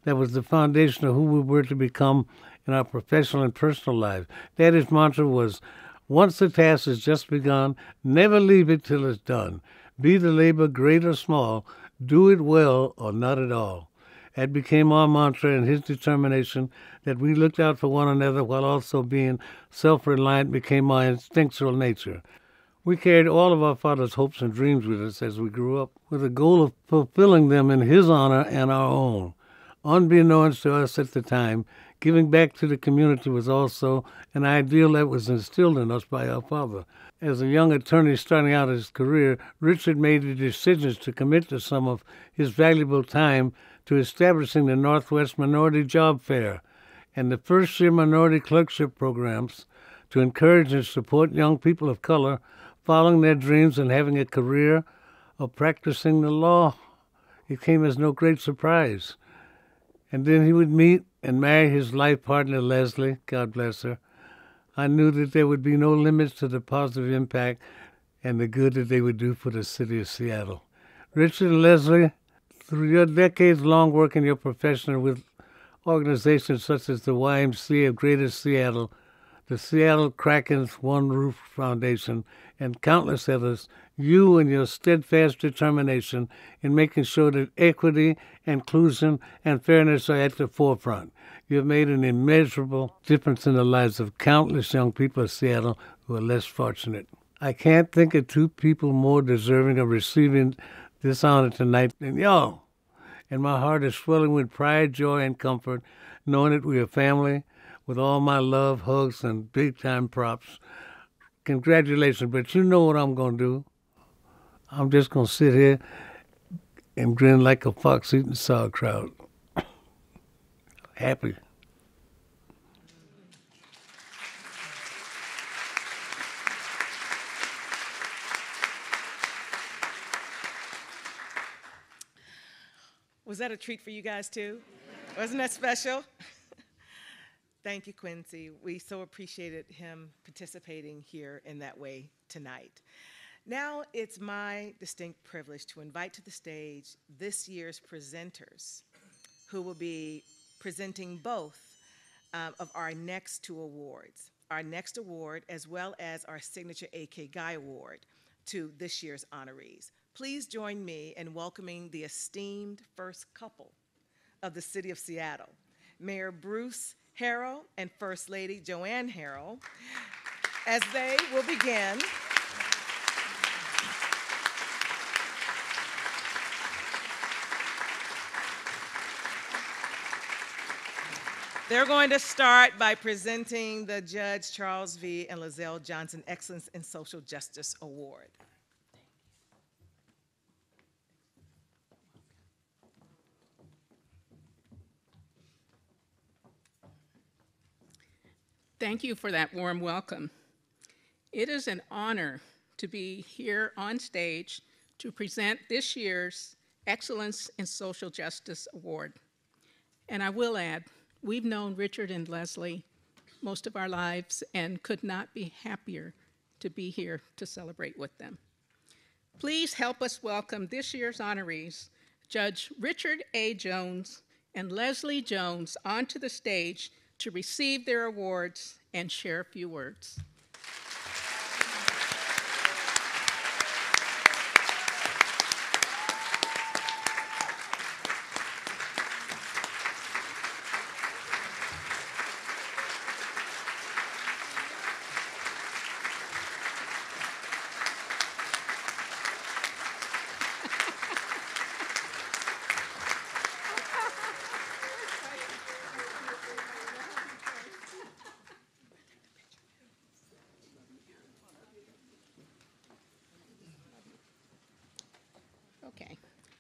that was the foundation of who we were to become in our professional and personal lives. Daddy's mantra was, once the task has just begun, never leave it till it's done. Be the labor great or small, do it well or not at all. That became our mantra, and his determination that we looked out for one another while also being self-reliant became our instinctual nature. We carried all of our father's hopes and dreams with us as we grew up, with the goal of fulfilling them in his honor and our own. Unbeknownst to us at the time, giving back to the community was also an ideal that was instilled in us by our father. As a young attorney starting out his career, Richard made the decisions to commit to some of his valuable time to establishing the Northwest Minority Job Fair and the first-year minority clerkship programs to encourage and support young people of color following their dreams and having a career of practicing the law. It came as no great surprise. And then he would meet and marry his life partner, Leslie, God bless her. I knew that there would be no limits to the positive impact and the good that they would do for the city of Seattle. Richard and Leslie, through your decades-long work in your profession with organizations such as the YMCA of Greater Seattle, the Seattle Kraken's One Roof Foundation, and countless others, you and your steadfast determination in making sure that equity, inclusion, and fairness are at the forefront. You have made an immeasurable difference in the lives of countless young people of Seattle who are less fortunate. I can't think of two people more deserving of receiving this honor tonight than y'all. And my heart is swelling with pride, joy, and comfort, knowing that we are family, with all my love, hugs, and big-time props. Congratulations, but you know what I'm going to do. I'm just going to sit here and grin like a fox eating sauerkraut. Happy. Was that a treat for you guys too? Wasn't that special? Thank you, Quincy. We so appreciated him participating here in that way tonight. Now it's my distinct privilege to invite to the stage this year's presenters, who will be presenting both of our next two awards. Our next award, as well as our Signature AK Guy Award, to this year's honorees. Please join me in welcoming the esteemed first couple of the City of Seattle, Mayor Bruce Harrell and First Lady Joanne Harrell, as they will begin They're going to start by presenting the Judge Charles V. and Lizelle Johnson Excellence in Social Justice Award. Thank you for that warm welcome. It is an honor to be here on stage to present this year's Excellence in Social Justice Award. And I will add, we've known Richard and Leslie most of our lives and could not be happier to be here to celebrate with them. Please help us welcome this year's honorees, Judge Richard A. Jones and Leslie Jones, onto the stage to receive their awards and share a few words.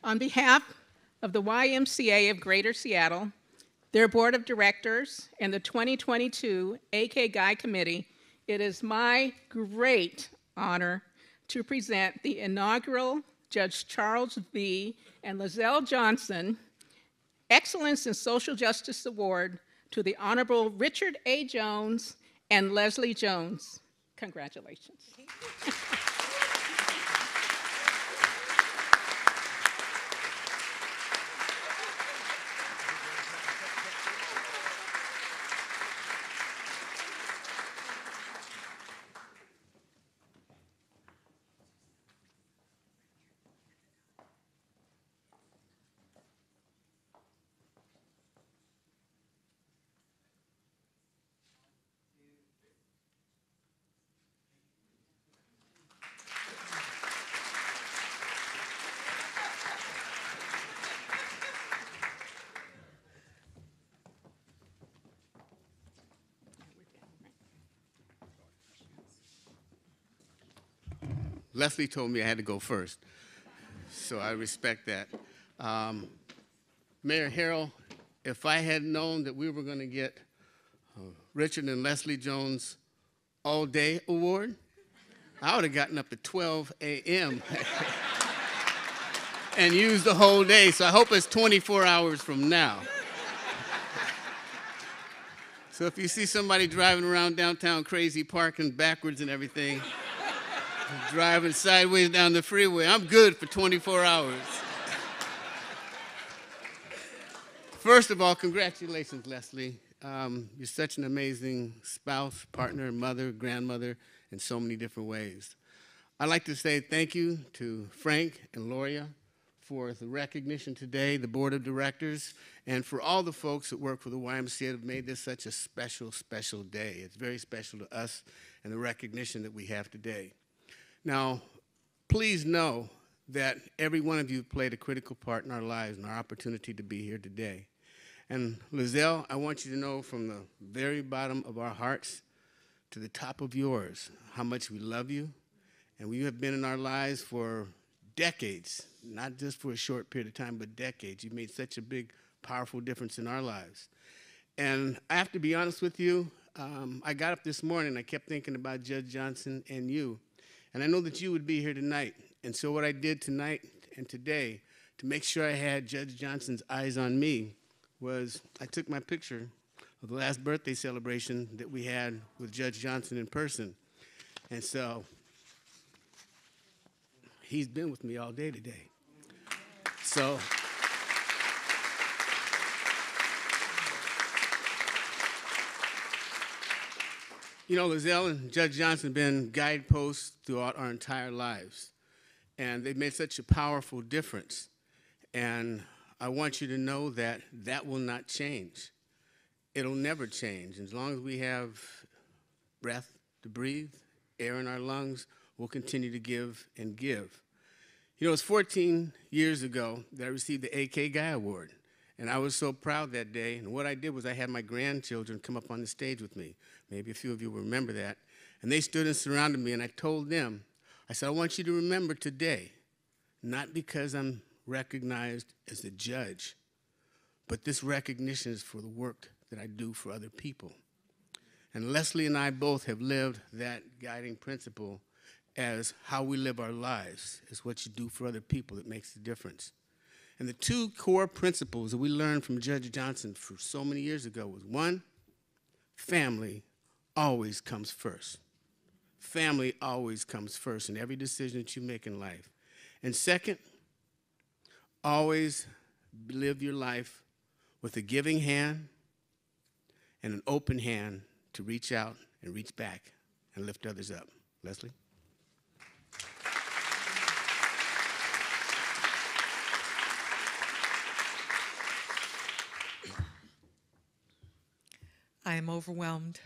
On behalf of the YMCA of Greater Seattle, their Board of Directors, and the 2022 AK Guy Committee, it is my great honor to present the inaugural Judge Charles V. and Lizelle Johnson Excellence in Social Justice Award to the Honorable Richard A. Jones and Leslie Jones. Congratulations. Leslie told me I had to go first, so I respect that. Mayor Harrell, if I had known that we were going to get Richard and Leslie Jones All Day Award, I would have gotten up at 12 a.m. and used the whole day, so I hope it's 24 hours from now. So if you see somebody driving around downtown crazy, parking backwards and everything, driving sideways down the freeway, I'm good for 24 hours. First of all, congratulations, Leslie. You're such an amazing spouse, partner, mother, grandmother, in so many different ways. I'd like to say thank you to Frank and Loria for the recognition today, the board of directors, and for all the folks that work for the YMCA that have made this such a special, special day. It's very special to us and the recognition that we have today. Now, please know that every one of you played a critical part in our lives and our opportunity to be here today. And Lizelle, I want you to know from the very bottom of our hearts to the top of yours how much we love you. And you have been in our lives for decades, not just for a short period of time, but decades. You made such a big, powerful difference in our lives. And I have to be honest with you, I got up this morning, I kept thinking about Judge Johnson and you. And I know that you would be here tonight. And so what I did tonight and today to make sure I had Judge Johnson's eyes on me was I took my picture of the last birthday celebration that we had with Judge Johnson in person. And so he's been with me all day today. So you know, Lizelle and Judge Johnson have been guideposts throughout our entire lives. And they've made such a powerful difference. And I want you to know that that will not change. It'll never change. As long as we have breath to breathe, air in our lungs, we'll continue to give and give. You know, it was 14 years ago that I received the AK Guy Award. And I was so proud that day. And what I did was I had my grandchildren come up on the stage with me. Maybe a few of you will remember that. And they stood and surrounded me, and I told them, I said, I want you to remember today, not because I'm recognized as a judge, but this recognition is for the work that I do for other people. And Leslie and I both have lived that guiding principle as how we live our lives, is what you do for other people that makes the difference. And the two core principles that we learned from Judge Johnson for so many years ago was, one, family always comes first. Family always comes first in every decision that you make in life. And second, always live your life with a giving hand and an open hand to reach out and reach back and lift others up. Leslie? I am overwhelmed.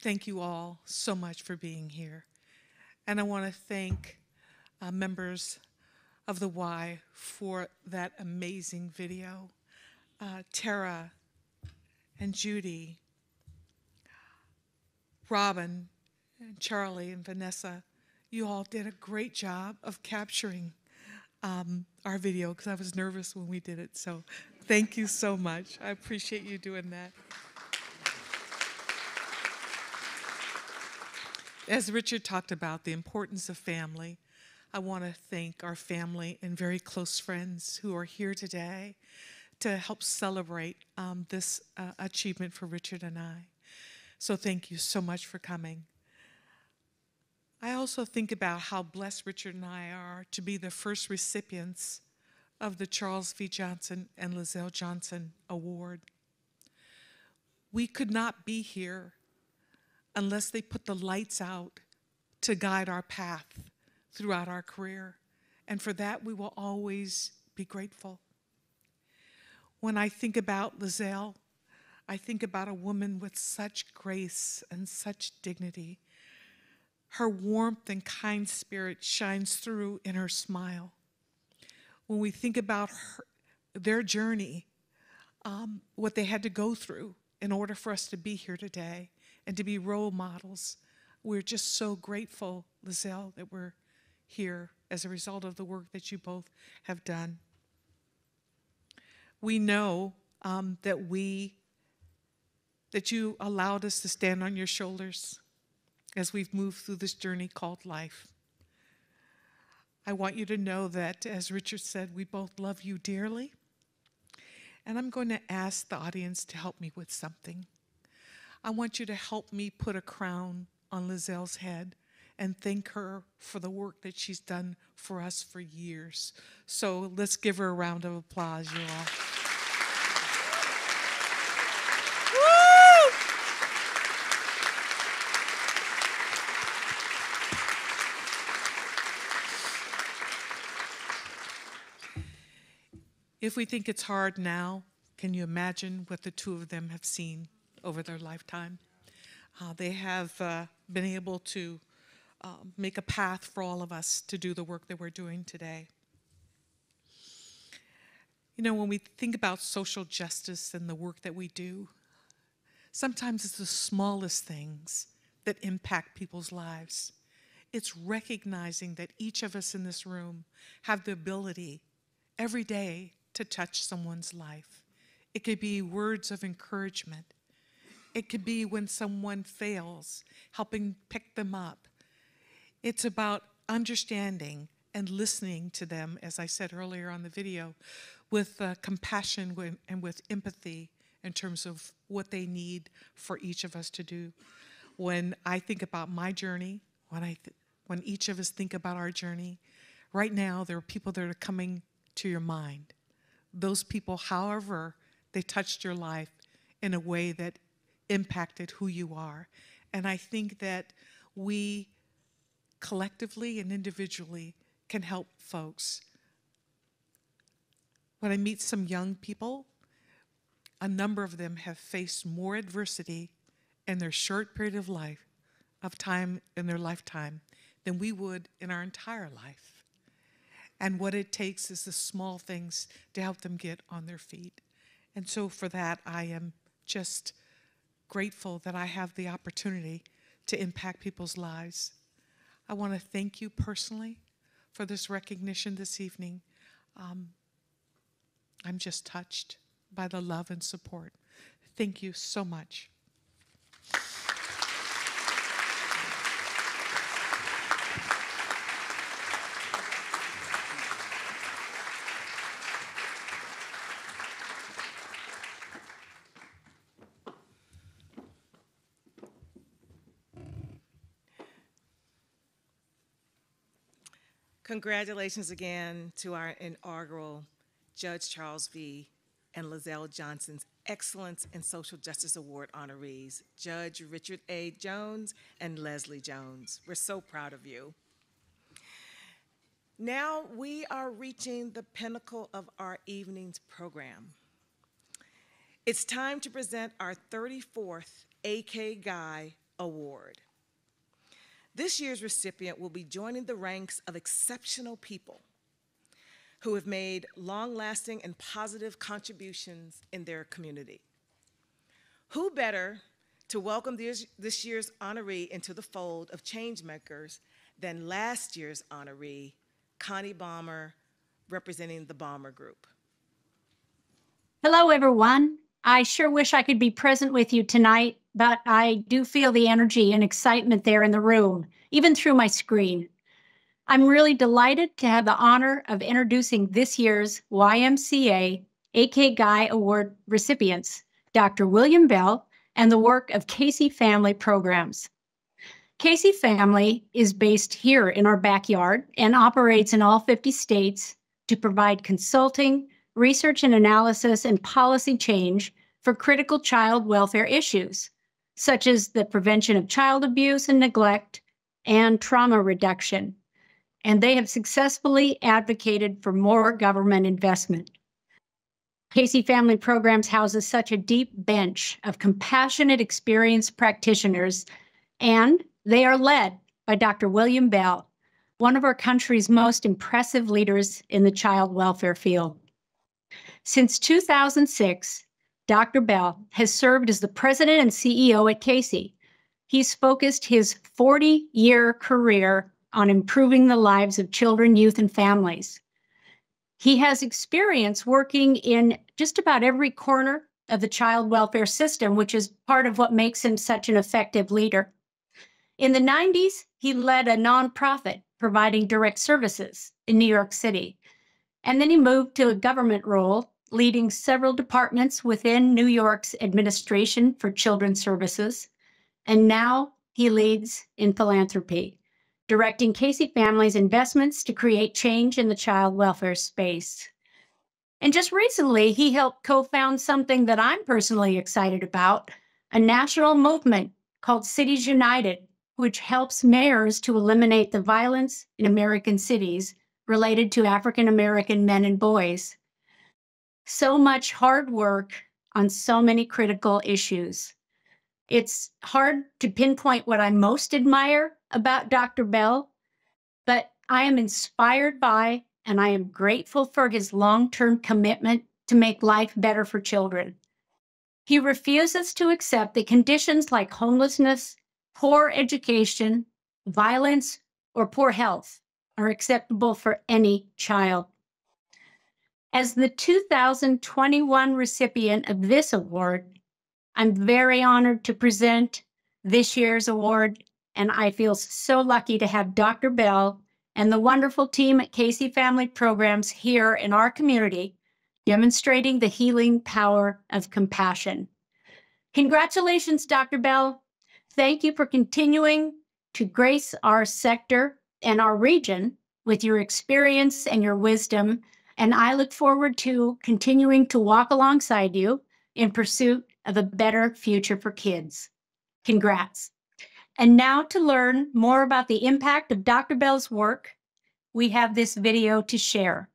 Thank you all so much for being here. And I want to thank members of the Y for that amazing video. Tara and Judy, Robin and Charlie and Vanessa, you all did a great job of capturing our video, because I was nervous when we did it. So thank you so much. I appreciate you doing that. As Richard talked about the importance of family, I want to thank our family and very close friends who are here today to help celebrate this achievement for Richard and I. So thank you so much for coming. I also think about how blessed Richard and I are to be the first recipients of the Charles V. Johnson and Lizelle Johnson Award. We could not be here unless they put the lights out to guide our path throughout our career. And for that, we will always be grateful. When I think about Lizelle, I think about a woman with such grace and such dignity. Her warmth and kind spirit shines through in her smile. When we think about their journey, what they had to go through in order for us to be here today and to be role models, we're just so grateful, Lizelle, that we're here as a result of the work that you both have done. We know that you allowed us to stand on your shoulders as we've moved through this journey called life. I want you to know that, as Richard said, we both love you dearly. And I'm going to ask the audience to help me with something. I want you to help me put a crown on Lizelle's head and thank her for the work that she's done for us for years. So let's give her a round of applause, you all. If we think it's hard now, can you imagine what the two of them have seen over their lifetime? They have been able to make a path for all of us to do the work that we're doing today. You know, when we think about social justice and the work that we do, sometimes it's the smallest things that impact people's lives. It's recognizing that each of us in this room have the ability every day to touch someone's life. It could be words of encouragement. It could be when someone fails, helping pick them up. It's about understanding and listening to them, as I said earlier on the video, with compassion and with empathy in terms of what they need for each of us to do. When I think about my journey, when each of us think about our journey, right now there are people that are coming to your mind. Those people, however, they touched your life in a way that impacted who you are. And I think that we collectively and individually can help folks. When I meet some young people, a number of them have faced more adversity in their short period of time in their lifetime than we would in our entire life. And what it takes is the small things to help them get on their feet. And so for that, I am just grateful that I have the opportunity to impact people's lives. I want to thank you personally for this recognition this evening. I'm just touched by the love and support. Thank you so much. Congratulations again to our inaugural Judge Charles V. and Lizelle Johnson's Excellence in Social Justice Award honorees, Judge Richard A. Jones and Leslie Jones. We're so proud of you. Now we are reaching the pinnacle of our evening's program. It's time to present our 34th AK Guy Award. This year's recipient will be joining the ranks of exceptional people who have made long-lasting and positive contributions in their community. Who better to welcome this year's honoree into the fold of changemakers than last year's honoree, Connie Balmer, representing the Balmer Group. Hello, everyone. I sure wish I could be present with you tonight, but I do feel the energy and excitement there in the room, even through my screen. I'm really delighted to have the honor of introducing this year's YMCA AK Guy Award recipients, Dr. William Bell and the work of Casey Family Programs. Casey Family is based here in our backyard and operates in all 50 states to provide consulting, research and analysis, and policy change for critical child welfare issues, such as the prevention of child abuse and neglect and trauma reduction. And they have successfully advocated for more government investment. Casey Family Programs houses such a deep bench of compassionate, experienced practitioners, and they are led by Dr. William Bell, one of our country's most impressive leaders in the child welfare field. Since 2006, Dr. Bell has served as the president and CEO at Casey. He's focused his 40-year career on improving the lives of children, youth, and families. He has experience working in just about every corner of the child welfare system, which is part of what makes him such an effective leader. In the 90s, he led a nonprofit providing direct services in New York City. And then he moved to a government role, leading several departments within New York's Administration for Children's Services. And now he leads in philanthropy, directing Casey Family's investments to create change in the child welfare space. And just recently, he helped co-found something that I'm personally excited about, a national movement called Cities United, which helps mayors to eliminate the violence in American cities related to African American men and boys. So much hard work on so many critical issues. It's hard to pinpoint what I most admire about Dr. Bell, but I am inspired by and I am grateful for his long-term commitment to make life better for children. He refuses to accept that conditions like homelessness, poor education, violence, or poor health are acceptable for any child. As the 2021 recipient of this award, I'm very honored to present this year's award, and I feel so lucky to have Dr. Bell and the wonderful team at Casey Family Programs here in our community, demonstrating the healing power of compassion. Congratulations, Dr. Bell. Thank you for continuing to grace our sector and our region with your experience and your wisdom, and I look forward to continuing to walk alongside you in pursuit of a better future for kids. Congrats. And now to learn more about the impact of Dr. Bell's work, we have this video to share.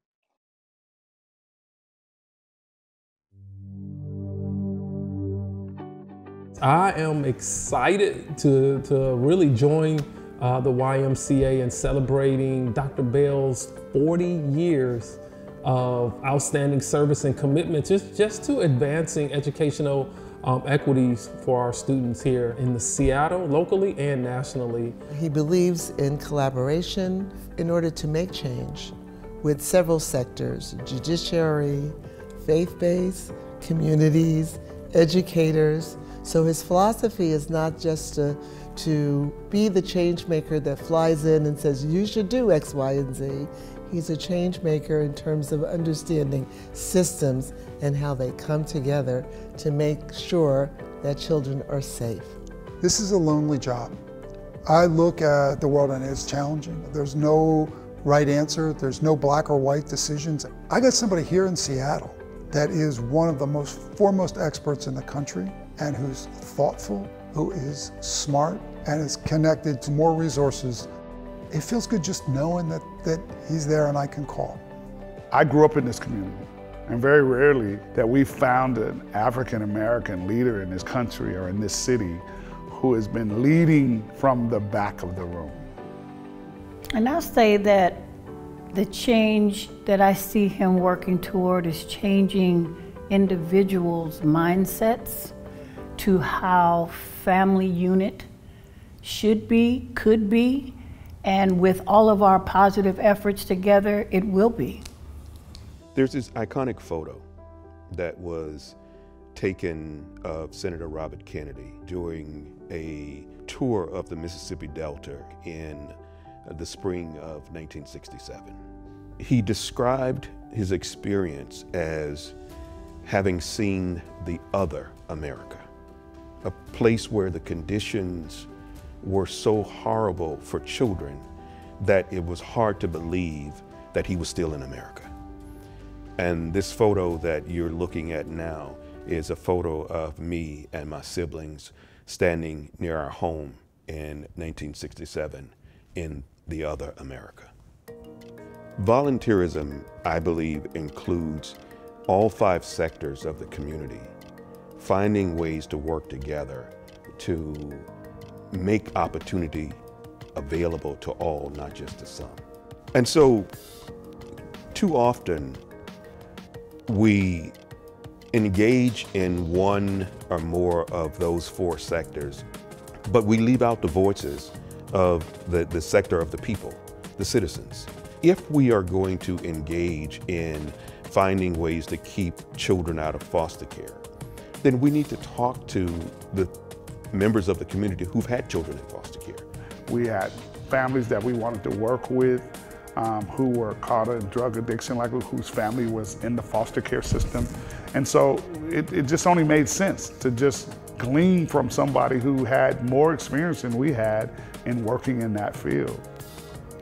I am excited to really join the YMCA in celebrating Dr. Bell's 40 years of outstanding service and commitment just to advancing educational equities for our students here in the Seattle, locally and nationally. He believes in collaboration in order to make change with several sectors: judiciary, faith-based, communities, educators. So his philosophy is not just to be the change maker that flies in and says, you should do X, Y, and Z. He's a change maker in terms of understanding systems and how they come together to make sure that children are safe. This is a lonely job. I look at the world and it's challenging. There's no right answer. There's no black or white decisions. I got somebody here in Seattle that is one of the foremost experts in the country and who's thoughtful, who is smart, and is connected to more resources. It feels good just knowing that he's there and I can call. I grew up in this community, and very rarely that we found an African-American leader in this country or in this city who has been leading from the back of the room. And I'll say that the change that I see him working toward is changing individuals' mindsets to how family unit should be, could be, and with all of our positive efforts together, it will be. There's this iconic photo that was taken of Senator Robert Kennedy during a tour of the Mississippi Delta in the spring of 1967. He described his experience as having seen the other America, a place where the conditions were so horrible for children that it was hard to believe that he was still in America. And this photo that you're looking at now is a photo of me and my siblings standing near our home in 1967 in the other America. Volunteerism, I believe, includes all 5 sectors of the community, finding ways to work together to make opportunity available to all, not just to some. And so, too often, we engage in one or more of those 4 sectors, but we leave out the voices of the sector of the people, the citizens. If we are going to engage in finding ways to keep children out of foster care, then we need to talk to the members of the community who've had children in foster care. We had families that we wanted to work with who were caught in drug addiction, like whose family was in the foster care system. And so it just only made sense to just glean from somebody who had more experience than we had in working in that field.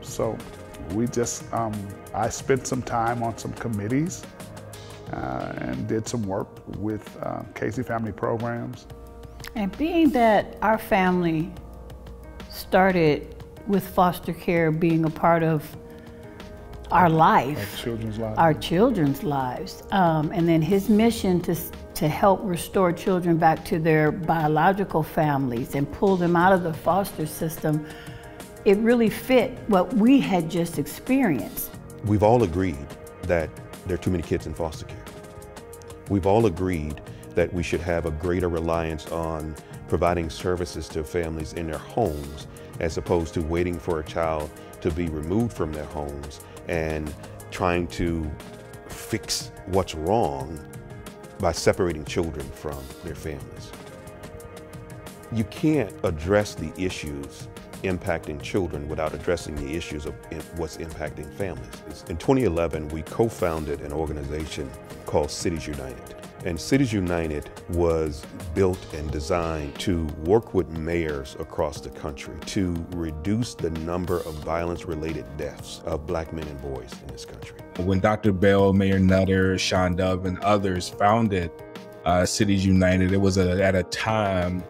So we just, I spent some time on some committees and did some work with Casey Family Programs. And being that our family started with foster care being a part of our life, our children's lives, and then his mission to help restore children back to their biological families and pull them out of the foster system, it really fit what we had just experienced. We've all agreed that there are too many kids in foster care. We've all agreed that we should have a greater reliance on providing services to families in their homes as opposed to waiting for a child to be removed from their homes and trying to fix what's wrong by separating children from their families. You can't address the issues impacting children without addressing the issues of what's impacting families. In 2011, we co-founded an organization called Cities United. And Cities United was built and designed to work with mayors across the country to reduce the number of violence-related deaths of Black men and boys in this country. When Dr. Bell, Mayor Nutter, Sean Dove, and others founded Cities United, it was at a time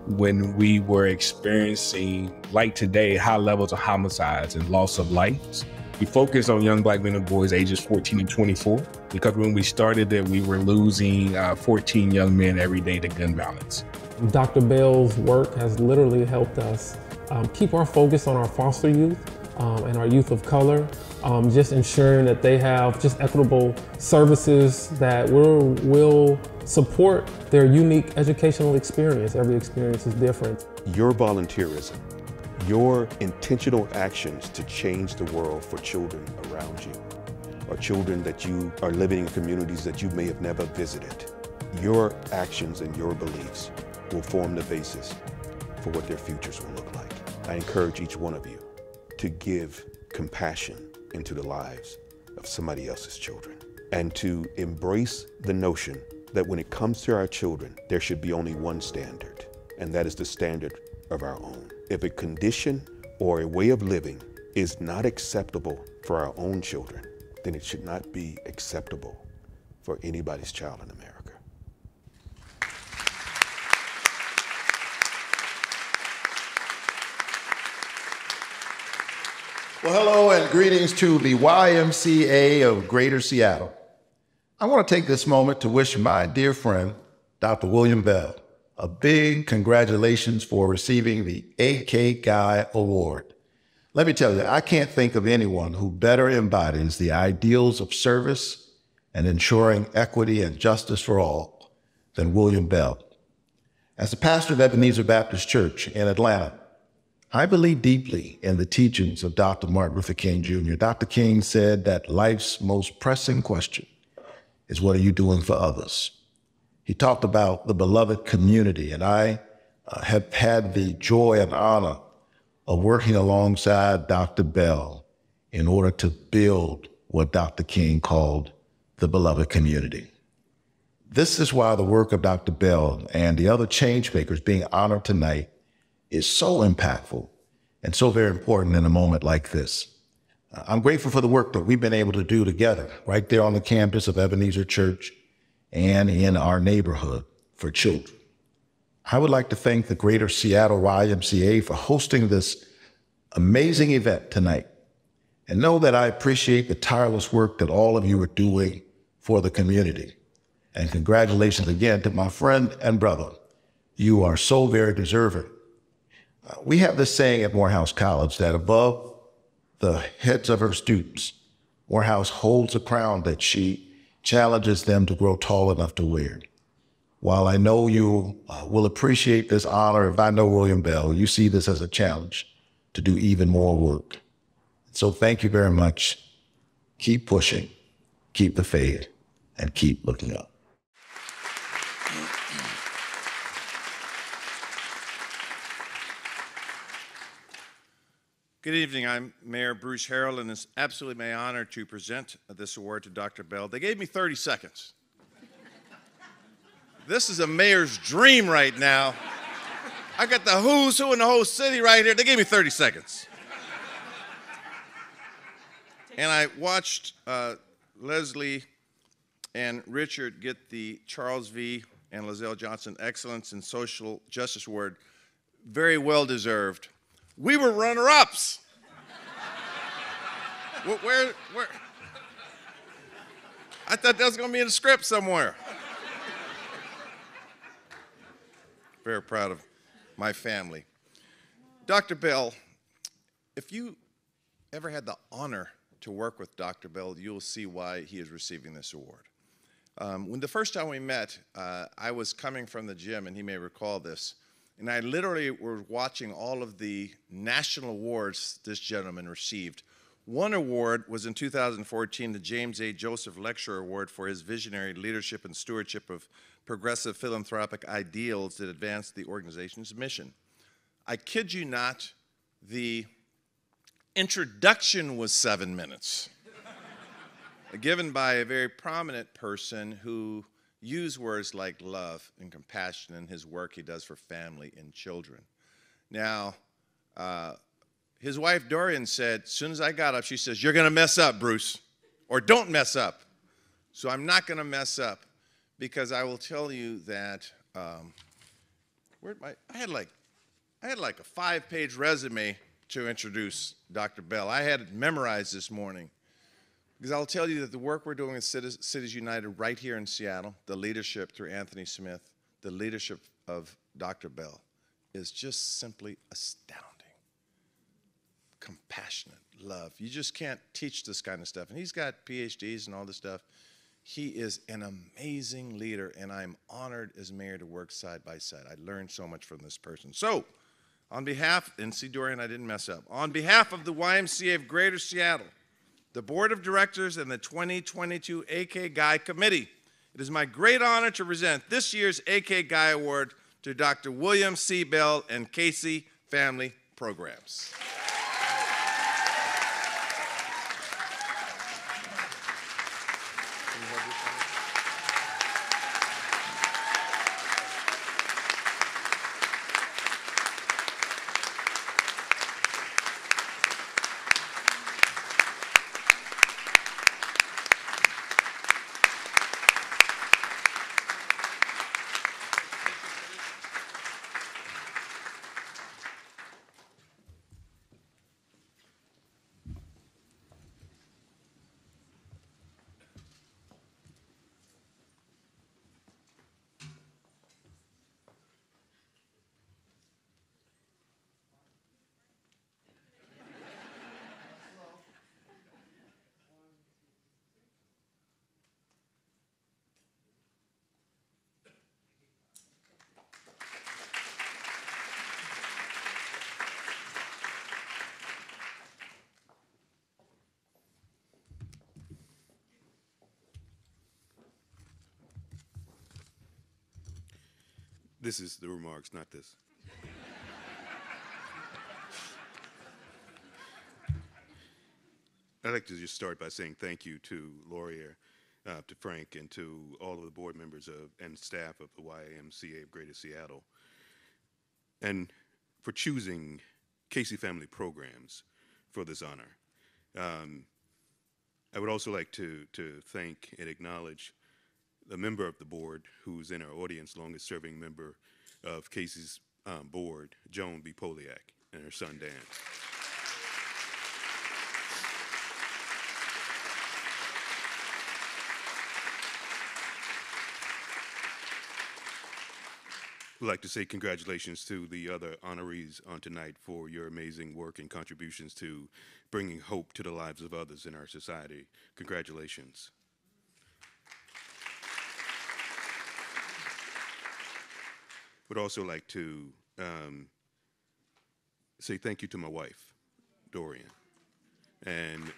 when we were experiencing, like today, high levels of homicides and loss of lives. We focused on young Black men and boys ages 14 and 24 because when we started it, we were losing 14 young men every day to gun violence. Dr. Bell's work has literally helped us keep our focus on our foster youth and our youth of color, just ensuring that they have just equitable services that will support their unique educational experience. Every experience is different. Your volunteerism, your intentional actions to change the world for children around you, or children that you are living in communities that you may have never visited. Your actions and your beliefs will form the basis for what their futures will look like. I encourage each one of you to give compassion into the lives of somebody else's children and to embrace the notion that when it comes to our children, there should be only one standard, and that is the standard of our own. If a condition or a way of living is not acceptable for our own children, then it should not be acceptable for anybody's child in America. Well, hello and greetings to the YMCA of Greater Seattle. I want to take this moment to wish my dear friend, Dr. William Bell, a big congratulations for receiving the AK Guy Award. Let me tell you, I can't think of anyone who better embodies the ideals of service and ensuring equity and justice for all than William Bell. As the pastor of Ebenezer Baptist Church in Atlanta, I believe deeply in the teachings of Dr. Martin Luther King Jr. Dr. King said that life's most pressing question is, what are you doing for others? He talked about the beloved community, and I have had the joy and honor of working alongside Dr. Bell in order to build what Dr. King called the beloved community. This is why the work of Dr. Bell and the other change makers being honored tonight is so impactful and so very important in a moment like this. I'm grateful for the work that we've been able to do together right there on the campus of Ebenezer Church and in our neighborhood for children. I would like to thank the Greater Seattle YMCA for hosting this amazing event tonight, and know that I appreciate the tireless work that all of you are doing for the community. And congratulations again to my friend and brother. You are so very deserving. We have this saying at Morehouse College that above the heads of her students, Morehouse holds a crown that she challenges them to grow tall enough to wear. While I know you will appreciate this honor, if I know William Bell, you see this as a challenge to do even more work. So thank you very much. Keep pushing, keep the faith, and keep looking up. Good evening. I'm Mayor Bruce Harrell, and it's absolutely my honor to present this award to Dr. Bell. They gave me 30 seconds. This is a mayor's dream right now. I got the who's who in the whole city right here. They gave me 30 seconds. And I watched Leslie and Richard get the Charles V. and Lizelle Johnson Excellence in Social Justice Award. Very well deserved. We were runner-ups. Where? I thought that was going to be in the script somewhere. Very proud of my family. Dr. Bell, if you ever had the honor to work with Dr. Bell, you'll see why he is receiving this award. When the first time we met, I was coming from the gym, and he may recall this, and I literally was watching all of the national awards this gentleman received. One award was in 2014, the James A. Joseph Lecture Award for his visionary leadership and stewardship of progressive philanthropic ideals that advanced the organization's mission. I kid you not, The introduction was 7 minutes, given by a very prominent person who used words like love and compassion in his work he does for family and children. Now, his wife Dorian said, as soon as I got up, she says, "You're going to mess up, Bruce, or don't mess up." So I'm not going to mess up, because I will tell you that I had like a 5-page resume to introduce Dr. Bell. I had it memorized this morning, because I'll tell you that the work we're doing with Cities United right here in Seattle, the leadership through Anthony Smith, the leadership of Dr. Bell, is just simply astounding. Compassionate, love. You just can't teach this kind of stuff. And he's got PhDs and all this stuff. He is an amazing leader, and I'm honored as mayor to work side by side. I learned so much from this person. So, on behalf, and see, Dorian, I didn't mess up. On behalf of the YMCA of Greater Seattle, the Board of Directors, and the 2022 AK Guy Committee, it is my great honor to present this year's AK Guy Award to Dr. William C. Bell and Casey Family Programs. This is the remarks, not this. I'd like to just start by saying thank you to Laurier, to Frank, and to all of the board members and staff of the YMCA of Greater Seattle, and for choosing Casey Family Programs for this honor. I would also like to thank and acknowledge the member of the board who's in our audience, longest serving member of Casey's board, Joan B. Poliak, and her son, Dan. I'd like to say congratulations to the other honorees on tonight for your amazing work and contributions to bringing hope to the lives of others in our society. Congratulations. Would also like to say thank you to my wife, Dorian, and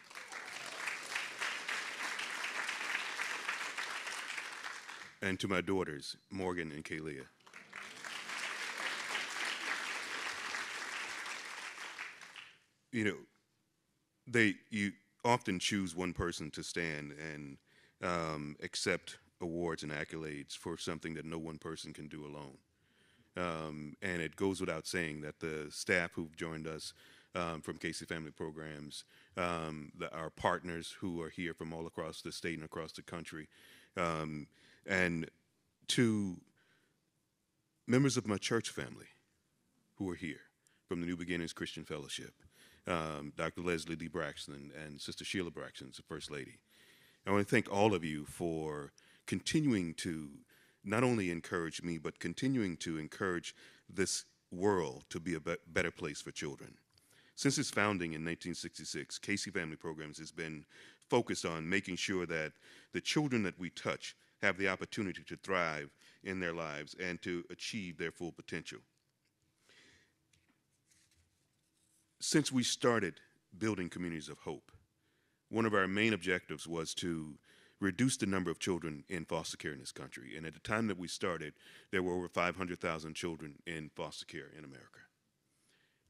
to my daughters, Morgan and Kalia. You know, you often choose one person to stand and accept awards and accolades for something that no one person can do alone. And it goes without saying that the staff who've joined us from Casey Family Programs, our partners who are here from all across the state and across the country, and to members of my church family who are here from the New Beginnings Christian Fellowship, Dr. Leslie D. Braxton and Sister Sheila Braxton, the First Lady. I want to thank all of you for continuing to not only encourage me, but continuing to encourage this world to be a better place for children. Since its founding in 1966, Casey Family Programs has been focused on making sure that the children that we touch have the opportunity to thrive in their lives and to achieve their full potential. Since we started building communities of hope, one of our main objectives was to reduce the number of children in foster care in this country. And at the time that we started, there were over 500,000 children in foster care in America.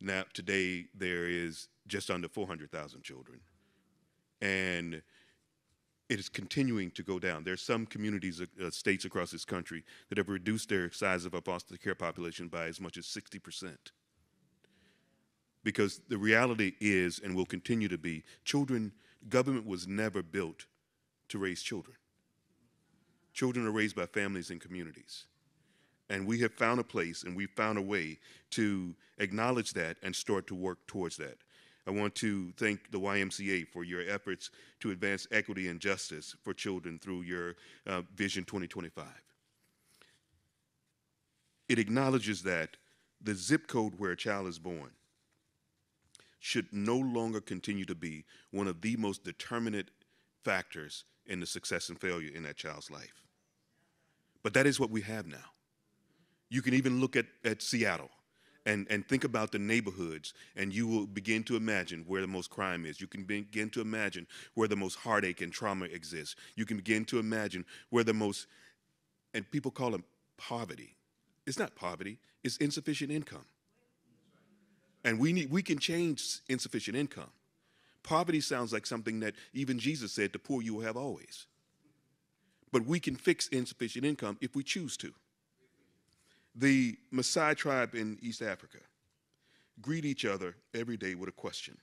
Now, today, there is just under 400,000 children. And it is continuing to go down. There are some communities, states across this country that have reduced their size of a foster care population by as much as 60%. Because the reality is, and will continue to be, children, government was never built to raise children. Children are raised by families and communities. And we have found a place and we've found a way to acknowledge that and start to work towards that. I want to thank the YMCA for your efforts to advance equity and justice for children through your Vision 2025. It acknowledges that the zip code where a child is born should no longer continue to be one of the most determinant factors in the success and failure in that child's life. But that is what we have now. You can even look at Seattle and think about the neighborhoods, and you will begin to imagine where the most crime is. You can begin to imagine where the most heartache and trauma exists. You can begin to imagine where the most, and people call it poverty. It's not poverty, it's insufficient income. And we can change insufficient income. Poverty sounds like something that even Jesus said, the poor you will have always. But we can fix insufficient income if we choose to. The Maasai tribe in East Africa greet each other every day with a question,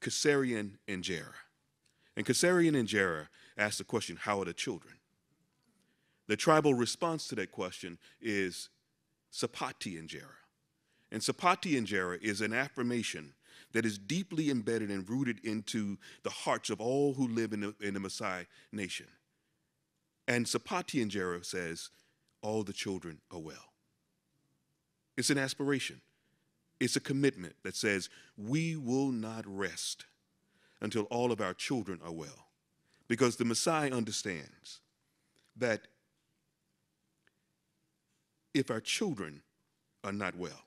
Kasarian and Jera. And Kasarian and Jera ask the question, how are the children? The tribal response to that question is Sapati and Jera. And Sapati and Jera is an affirmation that is deeply embedded and rooted into the hearts of all who live in the Maasai nation. And Sapati and Jera says, all the children are well. It's an aspiration. It's a commitment that says we will not rest until all of our children are well. Because the Maasai understands that if our children are not well,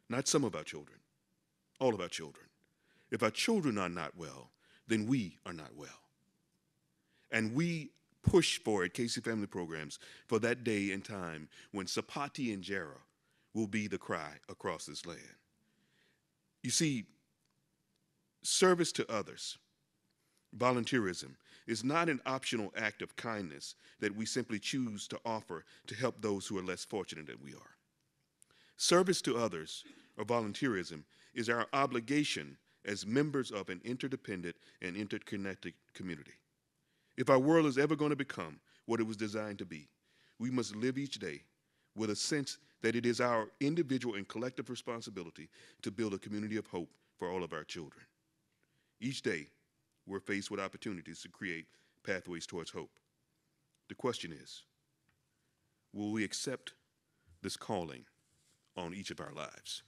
not some of our children, all of our children, if our children are not well, then we are not well. And we push for at Casey Family Programs for that day and time when Sapati and Jera will be the cry across this land. You see, service to others, volunteerism, is not an optional act of kindness that we simply choose to offer to help those who are less fortunate than we are. Service to others, or volunteerism, is our obligation as members of an interdependent and interconnected community. If our world is ever going to become what it was designed to be, we must live each day with a sense that it is our individual and collective responsibility to build a community of hope for all of our children. Each day, we're faced with opportunities to create pathways towards hope. The question is, will we accept this calling on each of our lives?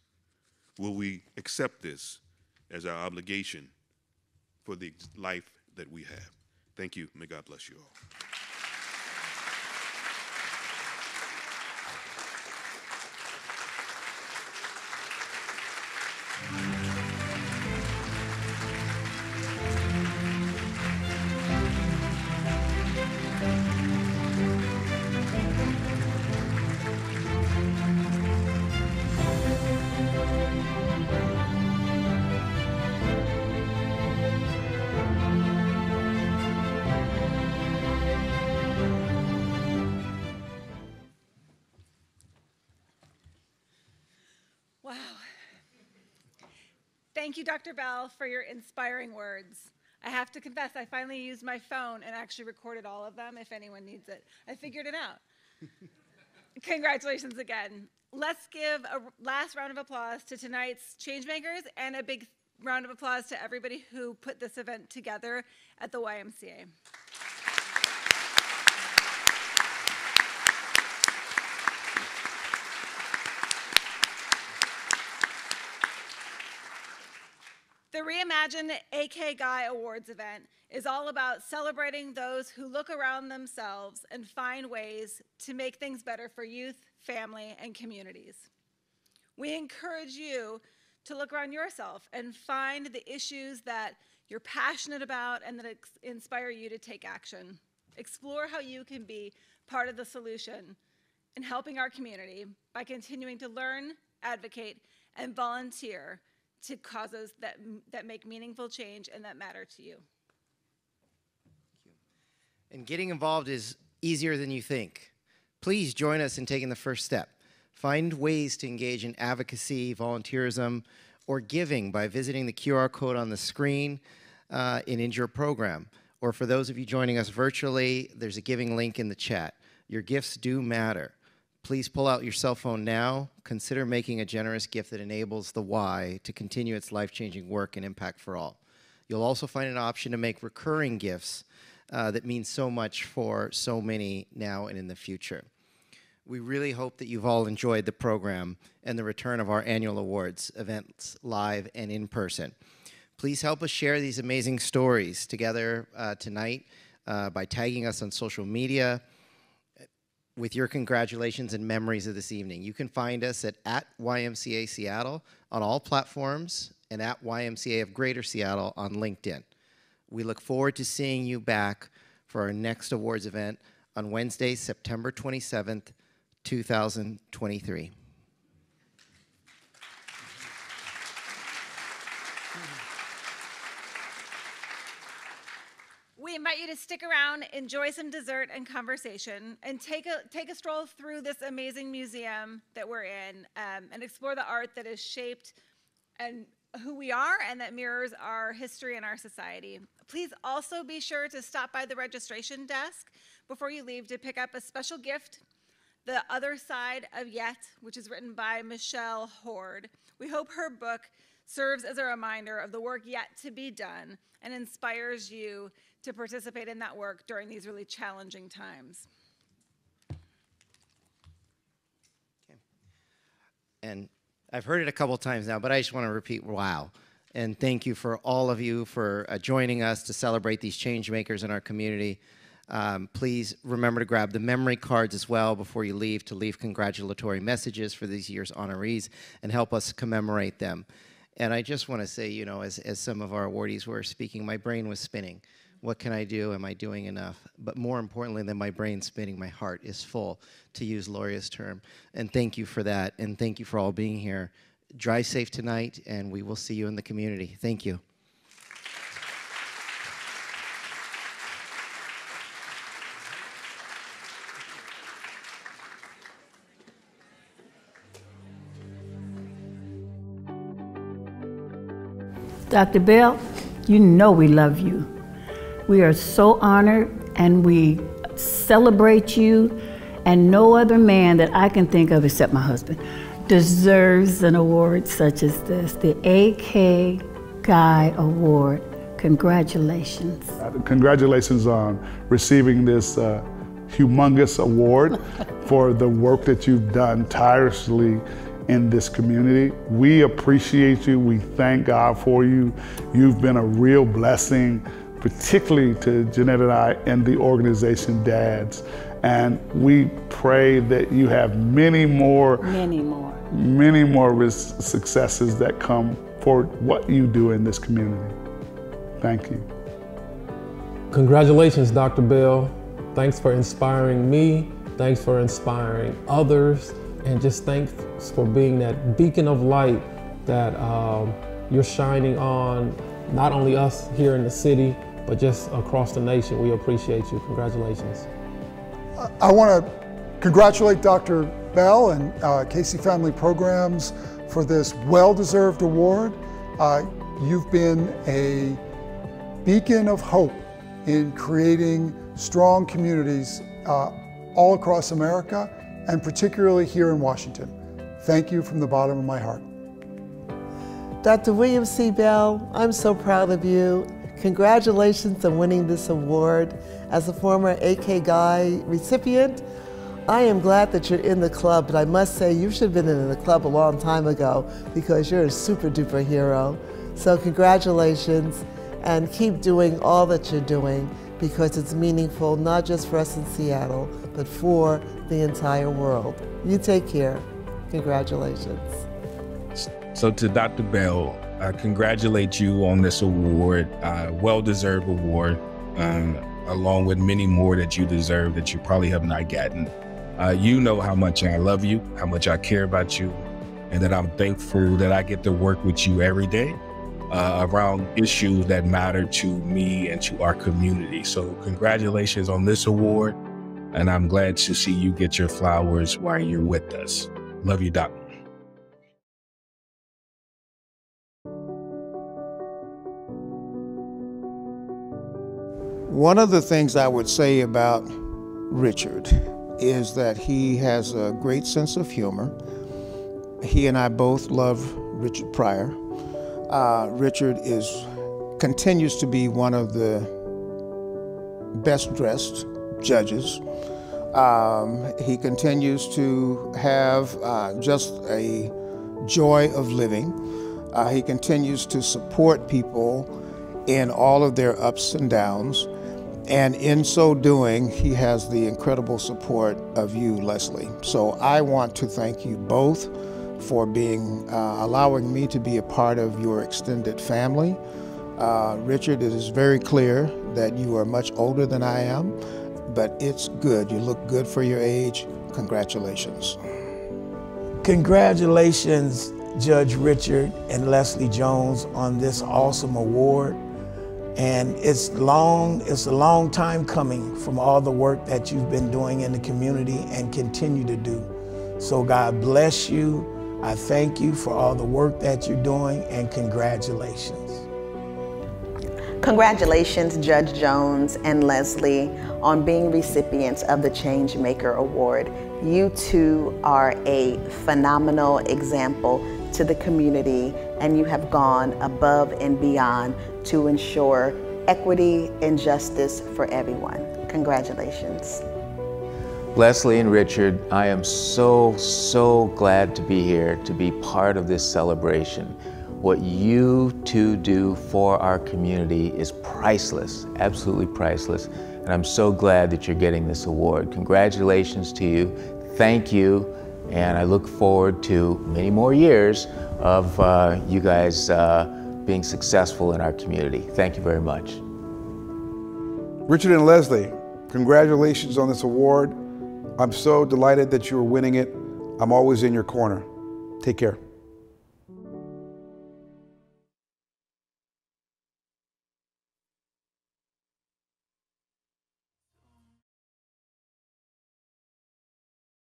Will we accept this as our obligation for the life that we have? Thank you. May God bless you all. Thank you, Dr. Bell, for your inspiring words. I have to confess, I finally used my phone and actually recorded all of them if anyone needs it. I figured it out. Congratulations again. Let's give a last round of applause to tonight's changemakers and a big round of applause to everybody who put this event together at the YMCA. The Reimagine AK Guy Awards event is all about celebrating those who look around themselves and find ways to make things better for youth, family, and communities. We encourage you to look around yourself and find the issues that you're passionate about and that inspire you to take action. Explore how you can be part of the solution in helping our community by continuing to learn, advocate, and volunteer to causes that make meaningful change and that matter to you. And getting involved is easier than you think. Please join us in taking the first step. Find ways to engage in advocacy, volunteerism, or giving by visiting the QR code on the screen in your program. Or for those of you joining us virtually, there's a giving link in the chat. Your gifts do matter. Please pull out your cell phone now. Consider making a generous gift that enables the Y to continue its life-changing work and impact for all. You'll also find an option to make recurring gifts that mean so much for so many now and in the future. We really hope that you've all enjoyed the program and the return of our annual awards events, live and in person. Please help us share these amazing stories together tonight by tagging us on social media with your congratulations and memories of this evening. You can find us at @YMCA Seattle on all platforms and at YMCA of Greater Seattle on LinkedIn. We look forward to seeing you back for our next awards event on Wednesday, September 27th, 2023. We invite you to stick around, enjoy some dessert and conversation, and take a stroll through this amazing museum that we're in, and explore the art that has shaped and who we are and that mirrors our history and our society. Please also be sure to stop by the registration desk before you leave to pick up a special gift, The Other Side of Yet, which is written by Michelle Hord. We hope her book serves as a reminder of the work yet to be done and inspires you to participate in that work during these really challenging times. Okay. And I've heard it a couple times now, but I just want to repeat, wow. And thank you for all of you for joining us to celebrate these change makers in our community. Please remember to grab the memory cards as well before you leave, to leave congratulatory messages for these year's honorees and help us commemorate them. And I just want to say, you know, as some of our awardees were speaking, my brain was spinning. What can I do? Am I doing enough? But more importantly than my brain spinning, my heart is full, to use Loria's term. And thank you for that. And thank you for all being here. Drive safe tonight, and we will see you in the community. Thank you. Dr. Bell, you know we love you. We are so honored, and we celebrate you, and no other man that I can think of except my husband deserves an award such as this, the AK Guy Award. Congratulations. Congratulations on receiving this humongous award for the work that you've done tirelessly in this community. We appreciate you. We thank God for you. You've been a real blessing, particularly to Jeanette and I and the organization Dads. And we pray that you have many more successes that come for what you do in this community. Thank you. Congratulations, Dr. Bell. Thanks for inspiring me. Thanks for inspiring others. And just thanks for being that beacon of light that you're shining on, not only us here in the city, but just across the nation. We appreciate you. Congratulations. I want to congratulate Dr. Bell and Casey Family Programs for this well-deserved award. You've been a beacon of hope in creating strong communities all across America, and particularly here in Washington. Thank you from the bottom of my heart. Dr. William C. Bell, I'm so proud of you. Congratulations on winning this award. As a former AK Guy recipient, I am glad that you're in the club, but I must say you should have been in the club a long time ago because you're a super duper hero. So congratulations, and keep doing all that you're doing because it's meaningful, not just for us in Seattle, but for the entire world. You take care. Congratulations. So to Dr. Bell, I congratulate you on this award, well-deserved award, along with many more that you deserve that you probably have not gotten. You know how much I love you, how much I care about you, and that I'm thankful that I get to work with you every day around issues that matter to me and to our community. So congratulations on this award, and I'm glad to see you get your flowers while you're with us. Love you, Doc. One of the things I would say about Richard is that he has a great sense of humor. He and I both love Richard Pryor. Richard continues to be one of the best dressed judges. He continues to have just a joy of living. He continues to support people in all of their ups and downs. And in so doing, he has the incredible support of you, Leslie. So I want to thank you both for allowing me to be a part of your extended family. Richard, it is very clear that you are much older than I am, but it's good. You look good for your age. Congratulations. Congratulations, Judge Richard and Leslie Jones, on this awesome award. And it's a long time coming from all the work that you've been doing in the community and continue to do. So God bless you. I thank you for all the work that you're doing, and congratulations. Congratulations, Judge Jones and Leslie, on being recipients of the Changemaker Award. You two are a phenomenal example to the community, and you have gone above and beyond to ensure equity and justice for everyone. Congratulations. Leslie and Richard, I am so glad to be here, to be part of this celebration. What you two do for our community is priceless, absolutely priceless. And I'm so glad that you're getting this award. Congratulations to you. Thank you. And I look forward to many more years of you guys being successful in our community. Thank you very much. Richard and Leslie, congratulations on this award. I'm so delighted that you are winning it. I'm always in your corner. Take care.